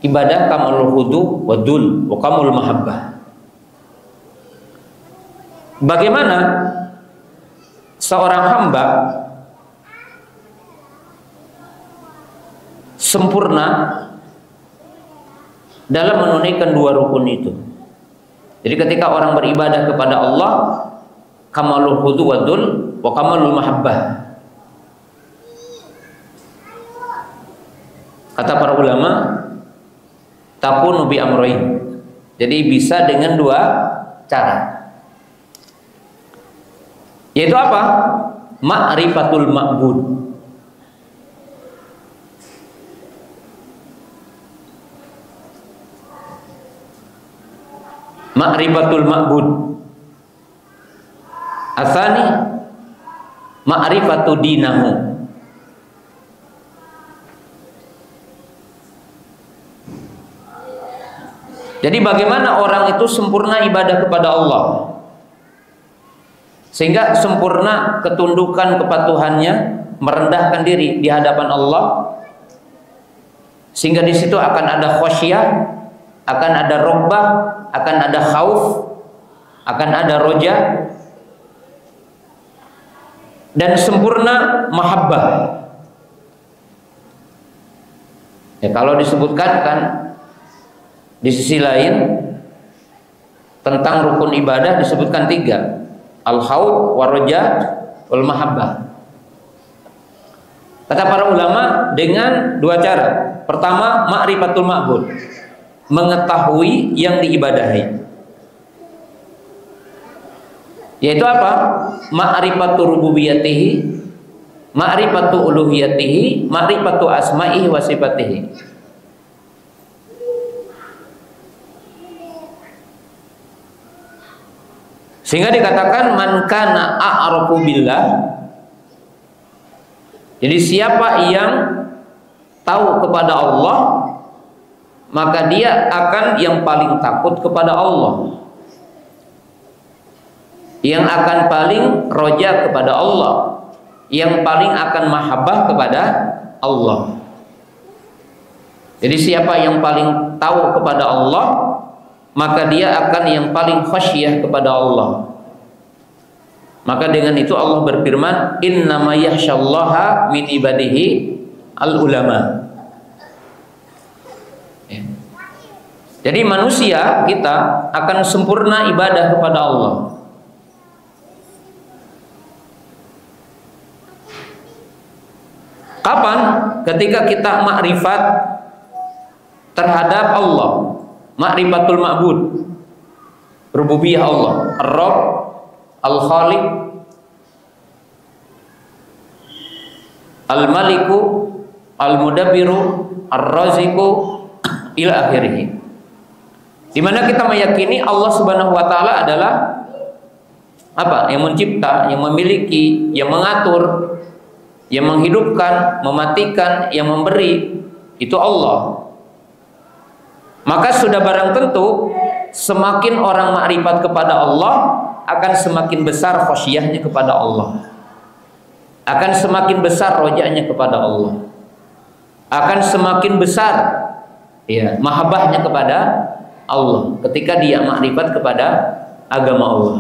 ibadah kamalul khudu wa dul wa kamul mahabbah. Bagaimana seorang hamba sempurna dalam menunaikan dua rukun itu. Jadi ketika orang beribadah kepada Allah, kamalul khudu wa dul wa kamalul mahabbah. Kata para ulama, takunu bi amrayn. Jadi bisa dengan dua cara. Yaitu apa? Ma'rifatul ma'bud. Ma'rifatul ma'bud. Asani ma'rifatu dinahu. Jadi bagaimana orang itu sempurna ibadah kepada Allah, sehingga sempurna ketundukan kepatuhannya, merendahkan diri di hadapan Allah, sehingga di situ akan ada khasyah, akan ada rogbah, akan ada khauf, akan ada roja, dan sempurna mahabbah. Ya, kalau disebutkan kan di sisi lain tentang rukun ibadah disebutkan tiga: al-khauf, war-raja, wal mahabbah. Kata para ulama dengan dua cara. Pertama, ma'rifatul ma'bud, mengetahui yang diibadahi. Yaitu apa? Ma'rifatu rububiyatihi, ma'rifatu uluhiyatihi, ma'rifatu asma'ihi wa sifatihi. Sehingga dikatakan man kana a'rafu billah. Jadi siapa yang tahu kepada Allah, maka dia akan yang paling takut kepada Allah, yang akan paling roja kepada Allah, yang paling akan mahabbah kepada Allah. Jadi siapa yang paling tahu kepada Allah, maka dia akan yang paling khasyah kepada Allah. Maka dengan itu Allah berfirman, innama yakhsyallaha min ibadihi al-ulama. Ya. Jadi manusia kita akan sempurna ibadah kepada Allah kapan? Ketika kita makrifat terhadap Allah, ma'rifatul ma'bud, rububiyah Allah, Ar-Rabb, Al-Khaliq, Al-Maliku, Al-Mudabbiru, Ar-Raziqu, ila akhirih. Di mana kita meyakini Allah Subhanahu wa taala adalah apa? Yang mencipta, yang memiliki, yang mengatur, yang menghidupkan, mematikan, yang memberi, itu Allah. Maka sudah barang tentu semakin orang makrifat kepada Allah, akan semakin besar khasyahnya kepada Allah, akan semakin besar rojaannya kepada Allah, akan semakin besar ya mahabbahnya kepada Allah ketika dia makrifat kepada agama Allah.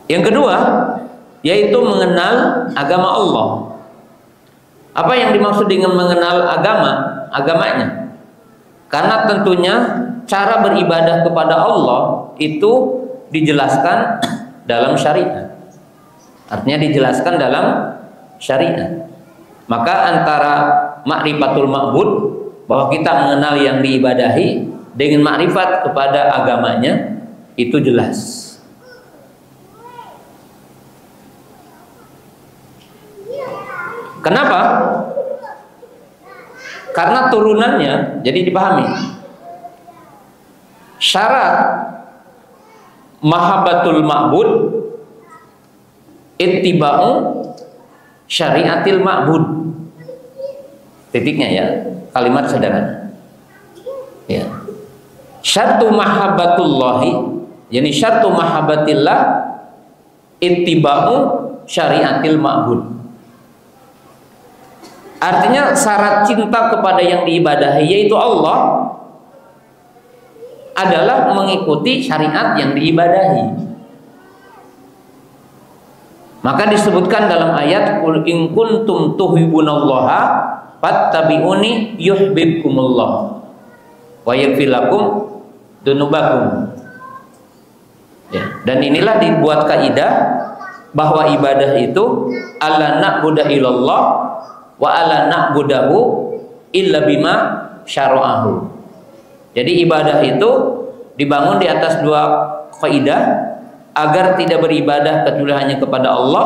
Yang kedua yaitu mengenal agama Allah. Apa yang dimaksud dengan mengenal agamanya? Karena tentunya cara beribadah kepada Allah itu dijelaskan dalam syariat. Artinya dijelaskan dalam syariat. Maka antara ma'rifatul ma'bud, bahwa kita mengenal yang diibadahi, dengan makrifat kepada agamanya, itu jelas. Kenapa? Karena turunannya, jadi dipahami. Syarat mahabbatul ma'bud ittiba'u syariatil ma'bud. Titiknya ya, kalimat sederhana. Ya. Syartu mahabbatullahi, yani syartu mahabbatillah ittiba'u syariatil ma'bud. Artinya syarat cinta kepada yang diibadahi, yaitu Allah, adalah mengikuti syariat yang diibadahi. Maka disebutkan dalam ayat, qul in kuntum tuhibbunallaha fattabi'uni yuhibbukumullah wa yaghfir lakum dzunubakum. Ya, dan inilah dibuat kaidah bahwa ibadah itu alla na'budu illallah wa alla na'budahu illa bima syara'ahu. Jadi ibadah itu dibangun di atas dua kaidah, agar tidak beribadah kecuali hanya kepada Allah,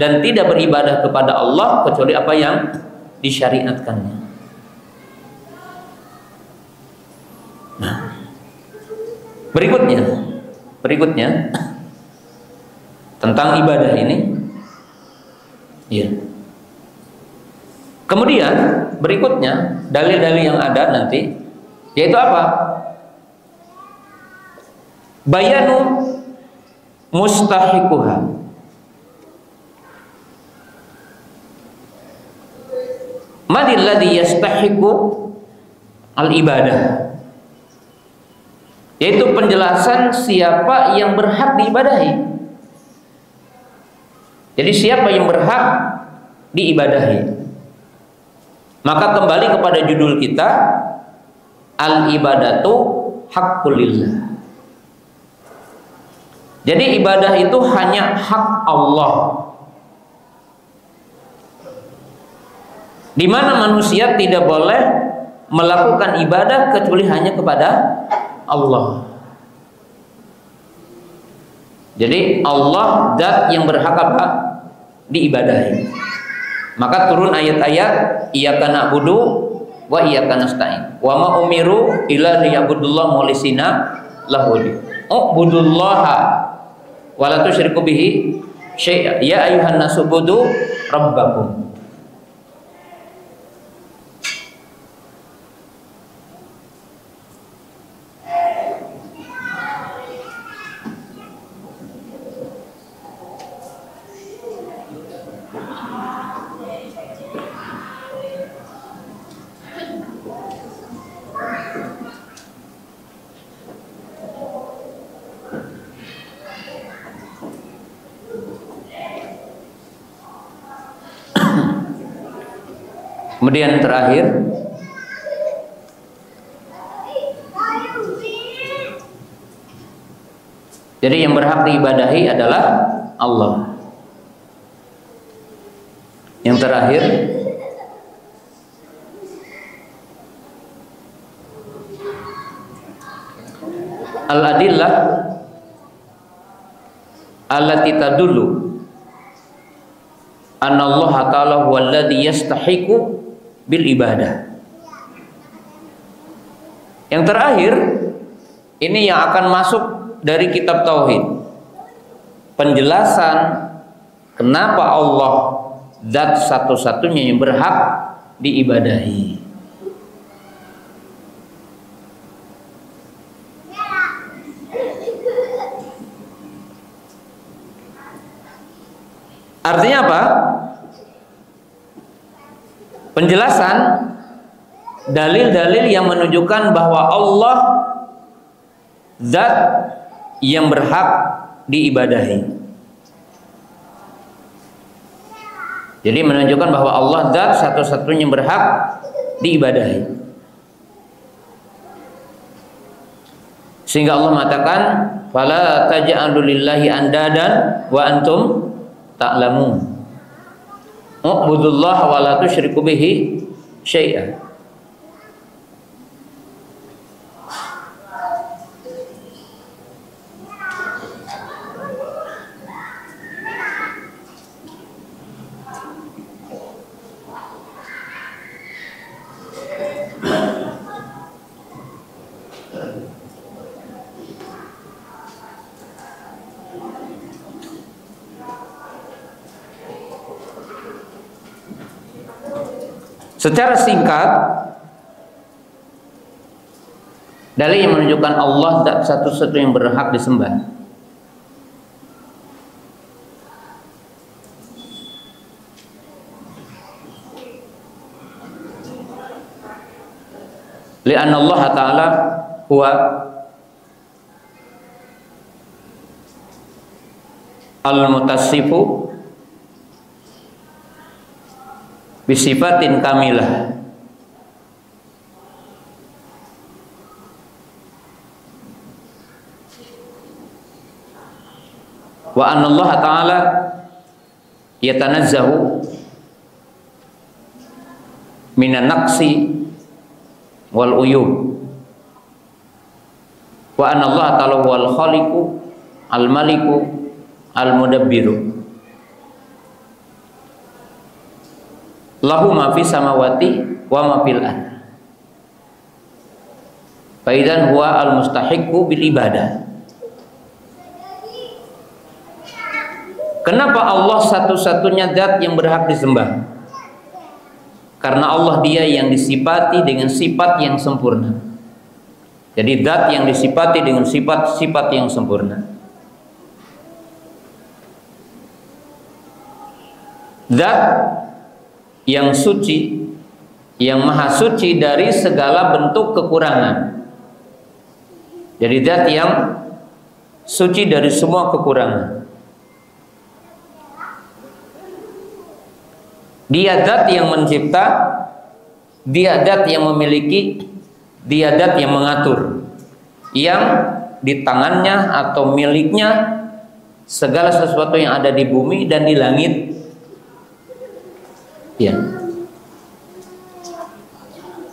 dan tidak beribadah kepada Allah kecuali apa yang disyariatkannya. Nah, berikutnya tentang ibadah ini. Ya. Kemudian berikutnya dalil-dalil yang ada nanti, yaitu apa? Bayanu mustahiquha. Madil ladzi yastahiqu al-ibadah. Yaitu penjelasan siapa yang berhak diibadahi. Jadi siapa yang berhak diibadahi? Maka kembali kepada judul kita, al-ibadatu haqqulillah. Jadi ibadah itu hanya hak Allah, di mana manusia tidak boleh melakukan ibadah kecuali hanya kepada Allah. Jadi Allah zat yang berhak apa? Diibadahi. Maka turun ayat-ayat iyyaka na'budu wa iyyaka nasta'in. Wa ma umiru illa liya'budullaha mukhlisina lahu din. U'budullaha wa la tusyriku bihi syai'a. Ya ayyuhan nasu ubudu rabbakum. Kemudian terakhir, jadi yang berhak diibadahi adalah Allah. Yang terakhir, al-adillah allati tadullu anna Allah ta'ala huwa alladhi yastahiqu bil ibadah. Yang terakhir, ini yang akan masuk dari kitab tauhid, penjelasan kenapa Allah zat satu-satunya yang berhak diibadahi. Artinya apa? Penjelasan dalil-dalil yang menunjukkan bahwa Allah zat yang berhak diibadahi. Jadi menunjukkan bahwa Allah zat satu-satunya yang berhak diibadahi. Sehingga Allah mengatakan, "Fala taj'alu lillahi andadan wa antum ta'lamun." U'budullaha wa la tusyriku bihi syai'an. Secara singkat, dalil yang menunjukkan Allah satu-satu yang berhak disembah. Li'anna Allah Ta'ala huwa al-mutassifu bisifatin kamilah. Wa anna Allah Ta'ala yatanazzahu minan naqsi wal uyub. Wa anna Allah Ta'ala wal khaliqu al maliku al mudabbiru. Lahu ma fis samawati wa ma fil ardh. Fa idzan huwa al mustahiqqu bil ibadah. Kenapa Allah satu-satunya zat yang berhak disembah? Karena Allah dia yang disifati dengan sifat yang sempurna. Jadi zat yang disifati dengan sifat-sifat yang sempurna. Zat yang suci, yang maha suci dari segala bentuk kekurangan. Jadi zat yang suci dari semua kekurangan. Dia zat yang mencipta, dia zat yang memiliki, dia zat yang mengatur, yang di tangannya atau miliknya segala sesuatu yang ada di bumi dan di langit. Ya.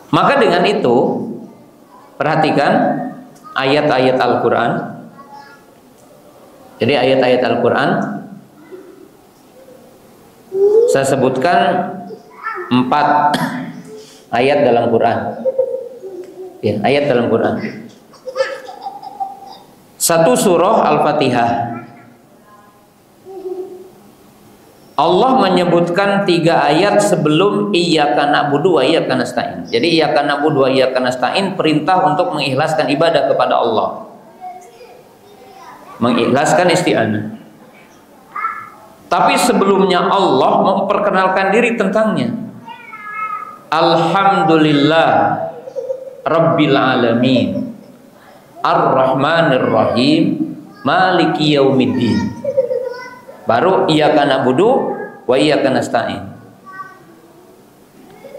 Maka dengan itu perhatikan ayat-ayat Al-Quran. Jadi ayat-ayat Al-Quran saya sebutkan 4 ayat dalam Quran. Ya, ayat dalam Quran. 1 surah Al-Fatihah. Allah menyebutkan 3 ayat sebelum iyyaka na'budu wa iyyaka nasta'in. Jadi iyyaka na'budu wa iyyaka nasta'in perintah untuk mengikhlaskan ibadah kepada Allah. Mengikhlaskan isti'anah. Tapi sebelumnya Allah memperkenalkan diri tentangnya. Alhamdulillah Rabbil alamin Ar-Rahmanir Rahim Maliki yaumiddin. Baru iyyaka na'budu wa iyyaka nasta'in.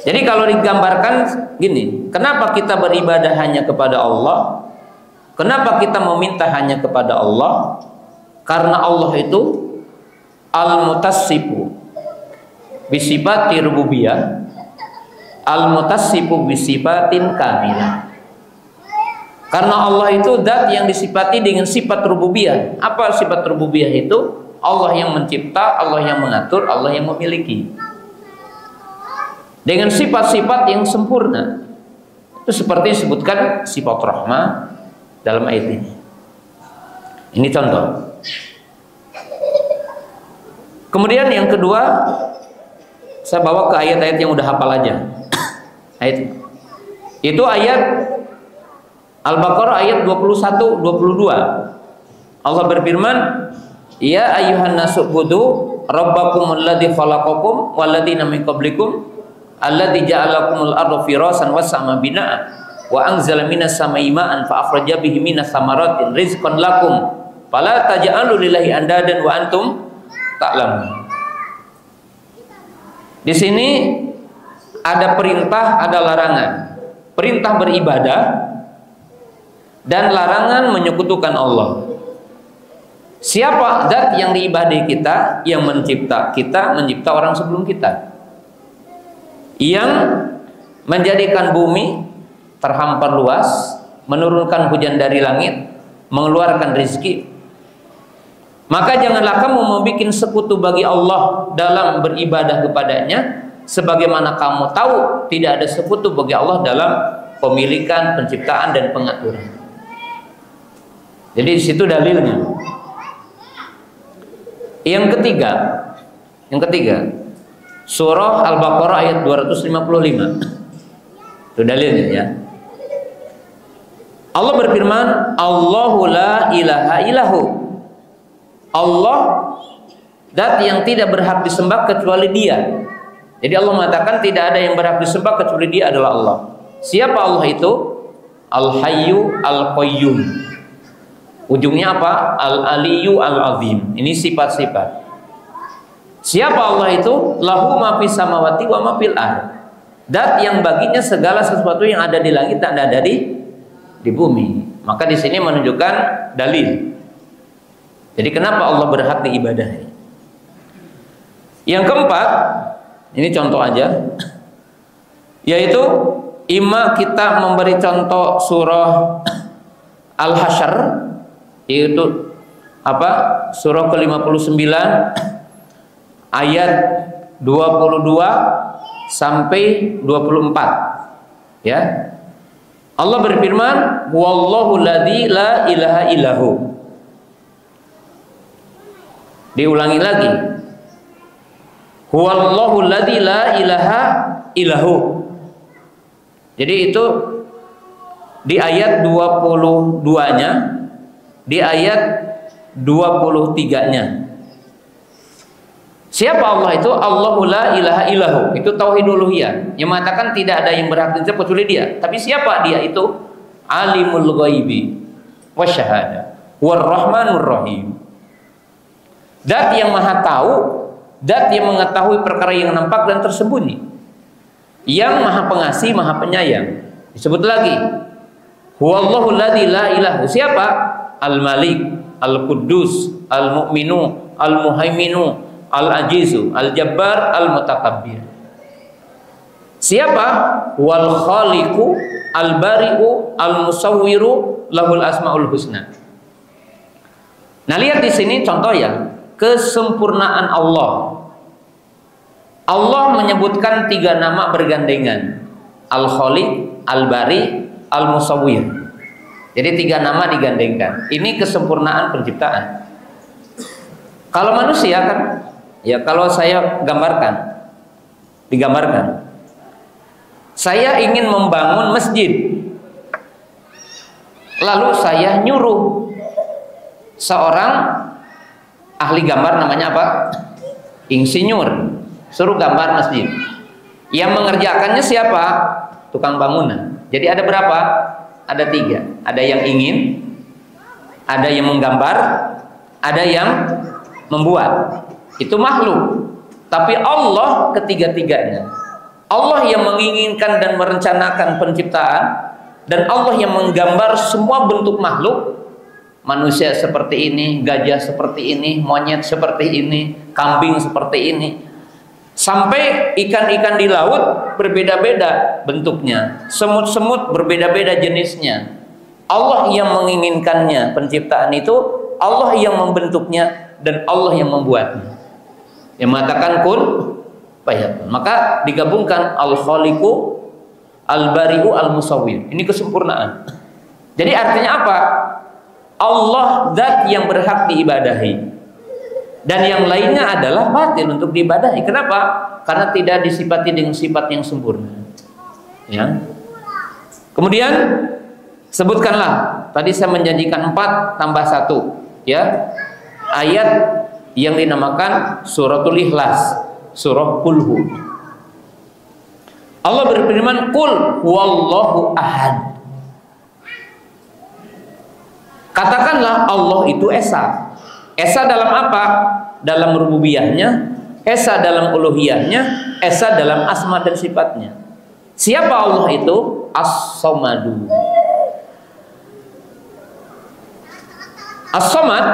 Jadi kalau digambarkan gini, kenapa kita beribadah hanya kepada Allah? Kenapa kita meminta hanya kepada Allah? Karena Allah itu al-mutassifu bisifati rububiyah, al-mutassifu bisifatin kamilah. Karena Allah itu zat yang disifati dengan sifat rububiyah. Apa sifat rububiyah itu? Allah yang mencipta, Allah yang mengatur, Allah yang memiliki. Dengan sifat-sifat yang sempurna. Itu seperti disebutkan sifat rahmah dalam ayat ini. Ini contoh. Kemudian yang kedua, saya bawa ke ayat-ayat yang udah hafal aja. Ayat itu ayat Al-Baqarah ayat 21 22. Allah berfirman, "Ya ayyuhan nasu budu rabbakumul ladzi khalaqakum walladzina min qablikum alladzi ja'alakumul arda firasan was sama binaa wa anzala minas samai ma'an fa akhraja bihi minas samaratin rizqan lakum fala taj'alu lillahi andadan wa antum ta'lamun." Di sini ada perintah, ada larangan. Perintah beribadah dan larangan menyekutukan Allah. Siapa zat yang diibadahi kita, yang mencipta kita, mencipta orang sebelum kita, yang menjadikan bumi terhampar luas, menurunkan hujan dari langit, mengeluarkan rezeki. Maka janganlah kamu membuat sekutu bagi Allah dalam beribadah kepadanya, sebagaimana kamu tahu tidak ada sekutu bagi Allah dalam pemilikan, penciptaan dan pengaturan. Jadi di situ dalilnya. Yang ketiga, surah Al-Baqarah ayat 255. Itu dalilnya ya. Allah berfirman, Allahu la ilaha illahu. Allah zat yang tidak berhak disembah kecuali Dia. Jadi Allah mengatakan tidak ada yang berhak disembah kecuali Dia adalah Allah. Siapa Allah itu? Al-Hayyu Al-Qayyum. Ujungnya apa? Al-Aliyyu Al-Azim. Ini sifat-sifat. Siapa Allah itu? Lahu ma fis samawati wa ma fil ardh. Dat yang baginya segala sesuatu yang ada di langit dan ada di bumi. Maka di sini menunjukkan dalil. Jadi kenapa Allah berhak diibadahi? Yang keempat, ini contoh aja, yaitu ima kita memberi contoh surah Al-Hasyr, yaitu apa? Surah ke-59 ayat 22 sampai 24. Ya. Allah berfirman, wallahu ladzi la ilaha illahu. Diulangi lagi. Huwallahu ladzi la ilaha illahu. Jadi itu di ayat 22-nya, di ayat 23-nya. Siapa Allah itu? Allahu la ilaha illahu. Itu tauhid uluhiyah, yang mengatakan tidak ada yang berhak disembah kecuali Dia. Tapi siapa Dia itu? Alimul ghaibi wasyahada, War-Rahmanur Rahim. Zat yang maha tahu, zat yang mengetahui perkara yang nampak dan tersembunyi, yang maha pengasih, maha penyayang. Disebut lagi, huwallahu ladzi la ilaha. Siapa? Al-Malik, Al-Quddus, Al-Mu'minu, Al-Muhaiminu, Al-Ajizu, Al-Jabbar, Al-Mutakabbir. Siapa? Wal Khaliqu, Al-Bari'u, Al-Musawwiru, Lahul Asmaul Husna. Nah, lihat di sini contoh ya, kesempurnaan Allah. Allah menyebutkan 3 nama bergandengan, Al-Khaliq, Al-Bari, Al-Musawwir. Jadi 3 nama digandengkan. Ini kesempurnaan penciptaan. Kalau manusia kan, ya kalau saya digambarkan, saya ingin membangun masjid, lalu saya nyuruh seorang ahli gambar, namanya apa? Insinyur, suruh gambar masjid. Yang mengerjakannya siapa? Tukang bangunan. Jadi ada berapa? Ada 3. Ada yang ingin, ada yang menggambar, ada yang membuat. Itu makhluk. Tapi Allah ketiga-tiganya. Allah yang menginginkan dan merencanakan penciptaan, dan Allah yang menggambar semua bentuk makhluk. Manusia seperti ini, gajah seperti ini, monyet seperti ini, kambing seperti ini, sampai ikan-ikan di laut berbeda-beda bentuknya, semut-semut berbeda-beda jenisnya. Allah yang menginginkannya penciptaan itu, Allah yang membentuknya, dan Allah yang membuatnya, yang mengatakan kun fayakun. Maka digabungkan Al-Khaliqu, Al-Bari'u, Al-Musawwir. Ini kesempurnaan. Jadi artinya apa? Allah zat yang berhak diibadahi, dan yang lainnya adalah batil untuk diibadahi. Kenapa? Karena tidak disifati dengan sifat yang sempurna. Ya. Kemudian sebutkanlah, tadi saya menjanjikan 4 tambah 1, ya, ayat yang dinamakan suratul Ikhlas, surah Qul. Allah berfirman, Qul huwallahu ahad. Katakanlah Allah itu esa. Esa dalam apa? Dalam rububiyahnya, esa dalam uluhiyahnya, esa dalam asma dan sifatnya. Siapa Allah itu? As-Samadu. As-Samad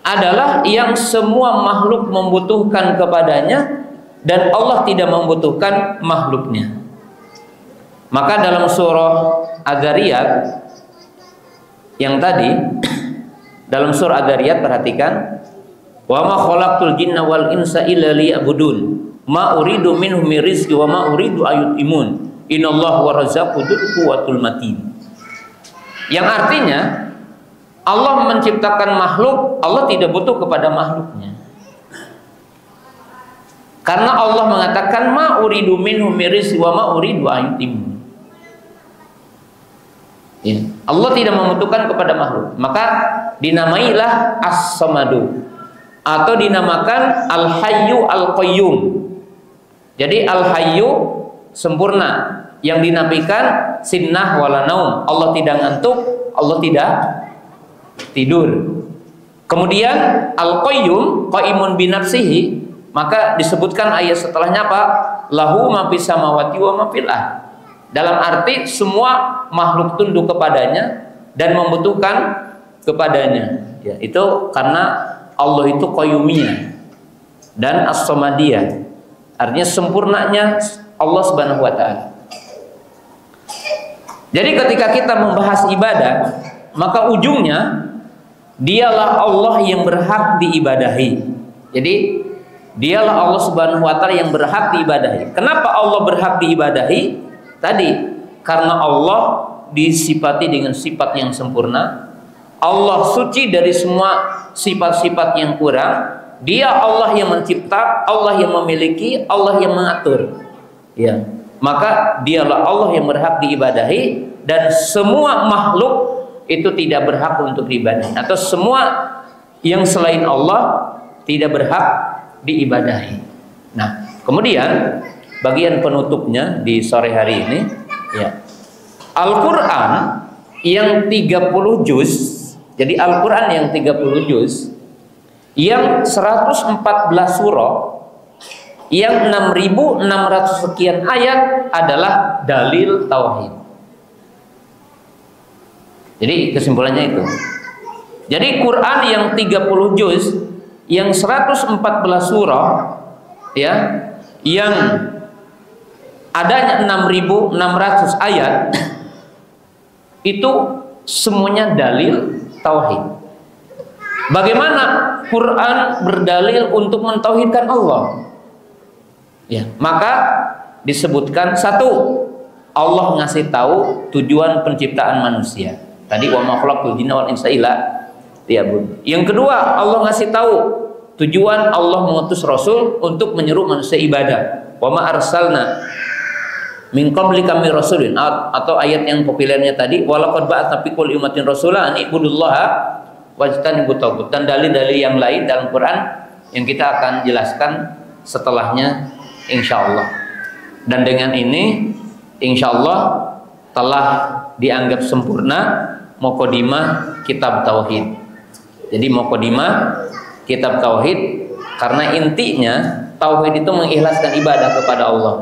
adalah yang semua makhluk membutuhkan kepadanya dan Allah tidak membutuhkan makhluknya. Maka dalam surah Ad-Dzariyat yang tadi, dalam surah Ad-Dzariyat perhatikan, wa ma khalaqtul jinna wal insa illa liya'budun ma uridu minhum min rizqi wa ma uridu ayut'imun innallaha warrazzaqu dzul quwwatul matin. Yang artinya Allah menciptakan makhluk, Allah tidak butuh kepada makhluknya. Karena Allah mengatakan ma uridu minhum min rizqi wa ma uridu ayut'imun. Ya. Allah tidak membutuhkan kepada makhluk, maka dinamailah As-Samadu atau dinamakan Al-Hayyu Al-Qayyum. Jadi Al-Hayyu sempurna, yang dinafikan sinnah wala naum. Allah tidak ngantuk, Allah tidak tidur. Kemudian Al-Qayyum, qaimun bi nafsihi, maka disebutkan ayat setelahnya apa? Lahu ma fis samawati wa ma fil ardh. Dalam arti semua makhluk tunduk kepadanya dan membutuhkan kepadanya. Ya, itu karena Allah itu qayyumiyah dan as-samadiyah. Artinya sempurnanya Allah Subhanahu wa taala. Jadi ketika kita membahas ibadah, maka ujungnya dialah Allah yang berhak diibadahi. Jadi dialah Allah Subhanahu wa taala yang berhak diibadahi. Kenapa Allah berhak diibadahi? Tadi karena Allah disifati dengan sifat yang sempurna, Allah suci dari semua sifat-sifat yang kurang. Dia Allah yang mencipta, Allah yang memiliki, Allah yang mengatur. Ya, maka dialah Allah yang berhak diibadahi dan semua makhluk itu tidak berhak untuk diibadahi, atau semua yang selain Allah tidak berhak diibadahi. Nah, kemudian bagian penutupnya di sore hari ini, ya, Al-Quran yang 30 juz. Jadi Al-Quran yang 30 juz, yang 114 surah, yang 6.600 sekian ayat adalah dalil tauhid. Jadi kesimpulannya itu. Jadi Quran yang 30 juz, yang 114 surah, ya, yang adanya 6.600 ayat, itu semuanya dalil tauhid. Bagaimana Quran berdalil untuk mentauhidkan Allah? Ya, maka disebutkan satu, Allah ngasih tahu tujuan penciptaan manusia. Tadi wa ma khalaqtul jinna wal insa illa liya'budun. Yang kedua, Allah ngasih tahu tujuan Allah mengutus Rasul untuk menyeru manusia ibadah. Wa ma arsalna min qablika mir rasulin, atau ayat yang populernya tadi walaqad ba'atna fi kulli ummatin rasulan an ibudullaha wajtanibut taghut, dan dalil-dalil yang lain dalam Quran yang kita akan jelaskan setelahnya insyaallah. Dan dengan ini insyaallah telah dianggap sempurna muqaddimah kitab tauhid. Jadi muqaddimah kitab tauhid, karena intinya tauhid itu mengikhlaskan ibadah kepada Allah.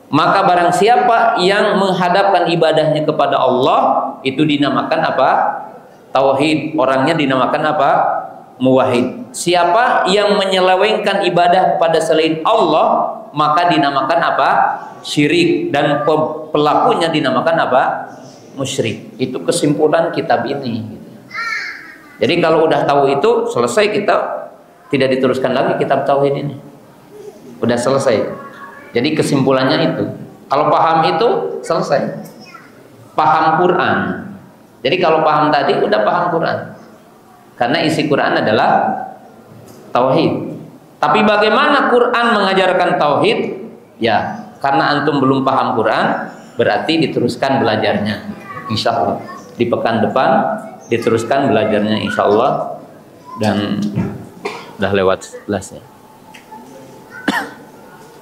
Maka barang siapa yang menghadapkan ibadahnya kepada Allah, itu dinamakan apa? Tauhid. Orangnya dinamakan apa? Muwahhid. Siapa yang menyelewengkan ibadah kepada selain Allah, maka dinamakan apa? Syirik. Dan pelakunya dinamakan apa? Musyrik. Itu kesimpulan kitab ini. Jadi kalau udah tahu itu, selesai, kita tidak diteruskan lagi kitab tauhid ini. Udah selesai. Jadi kesimpulannya itu, kalau paham itu selesai. Paham Quran. Jadi kalau paham tadi udah paham Quran. Karena isi Quran adalah tauhid. Tapi bagaimana Quran mengajarkan tauhid? Ya, karena antum belum paham Quran, berarti diteruskan belajarnya. Insya Allah di pekan depan diteruskan belajarnya insya Allah. Dan udah lewat 11 ya.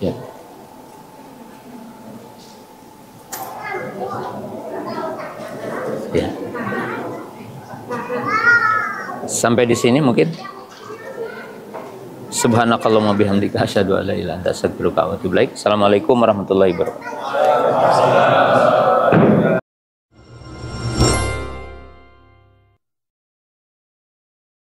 Ya. Ya. Sampai di sini mungkin. Subhanakallahumma bihamdika asyhadu an la ilaha illa anta astaghfiruka wa atubu ilaik. Assalamualaikum warahmatullahi wabarakatuh.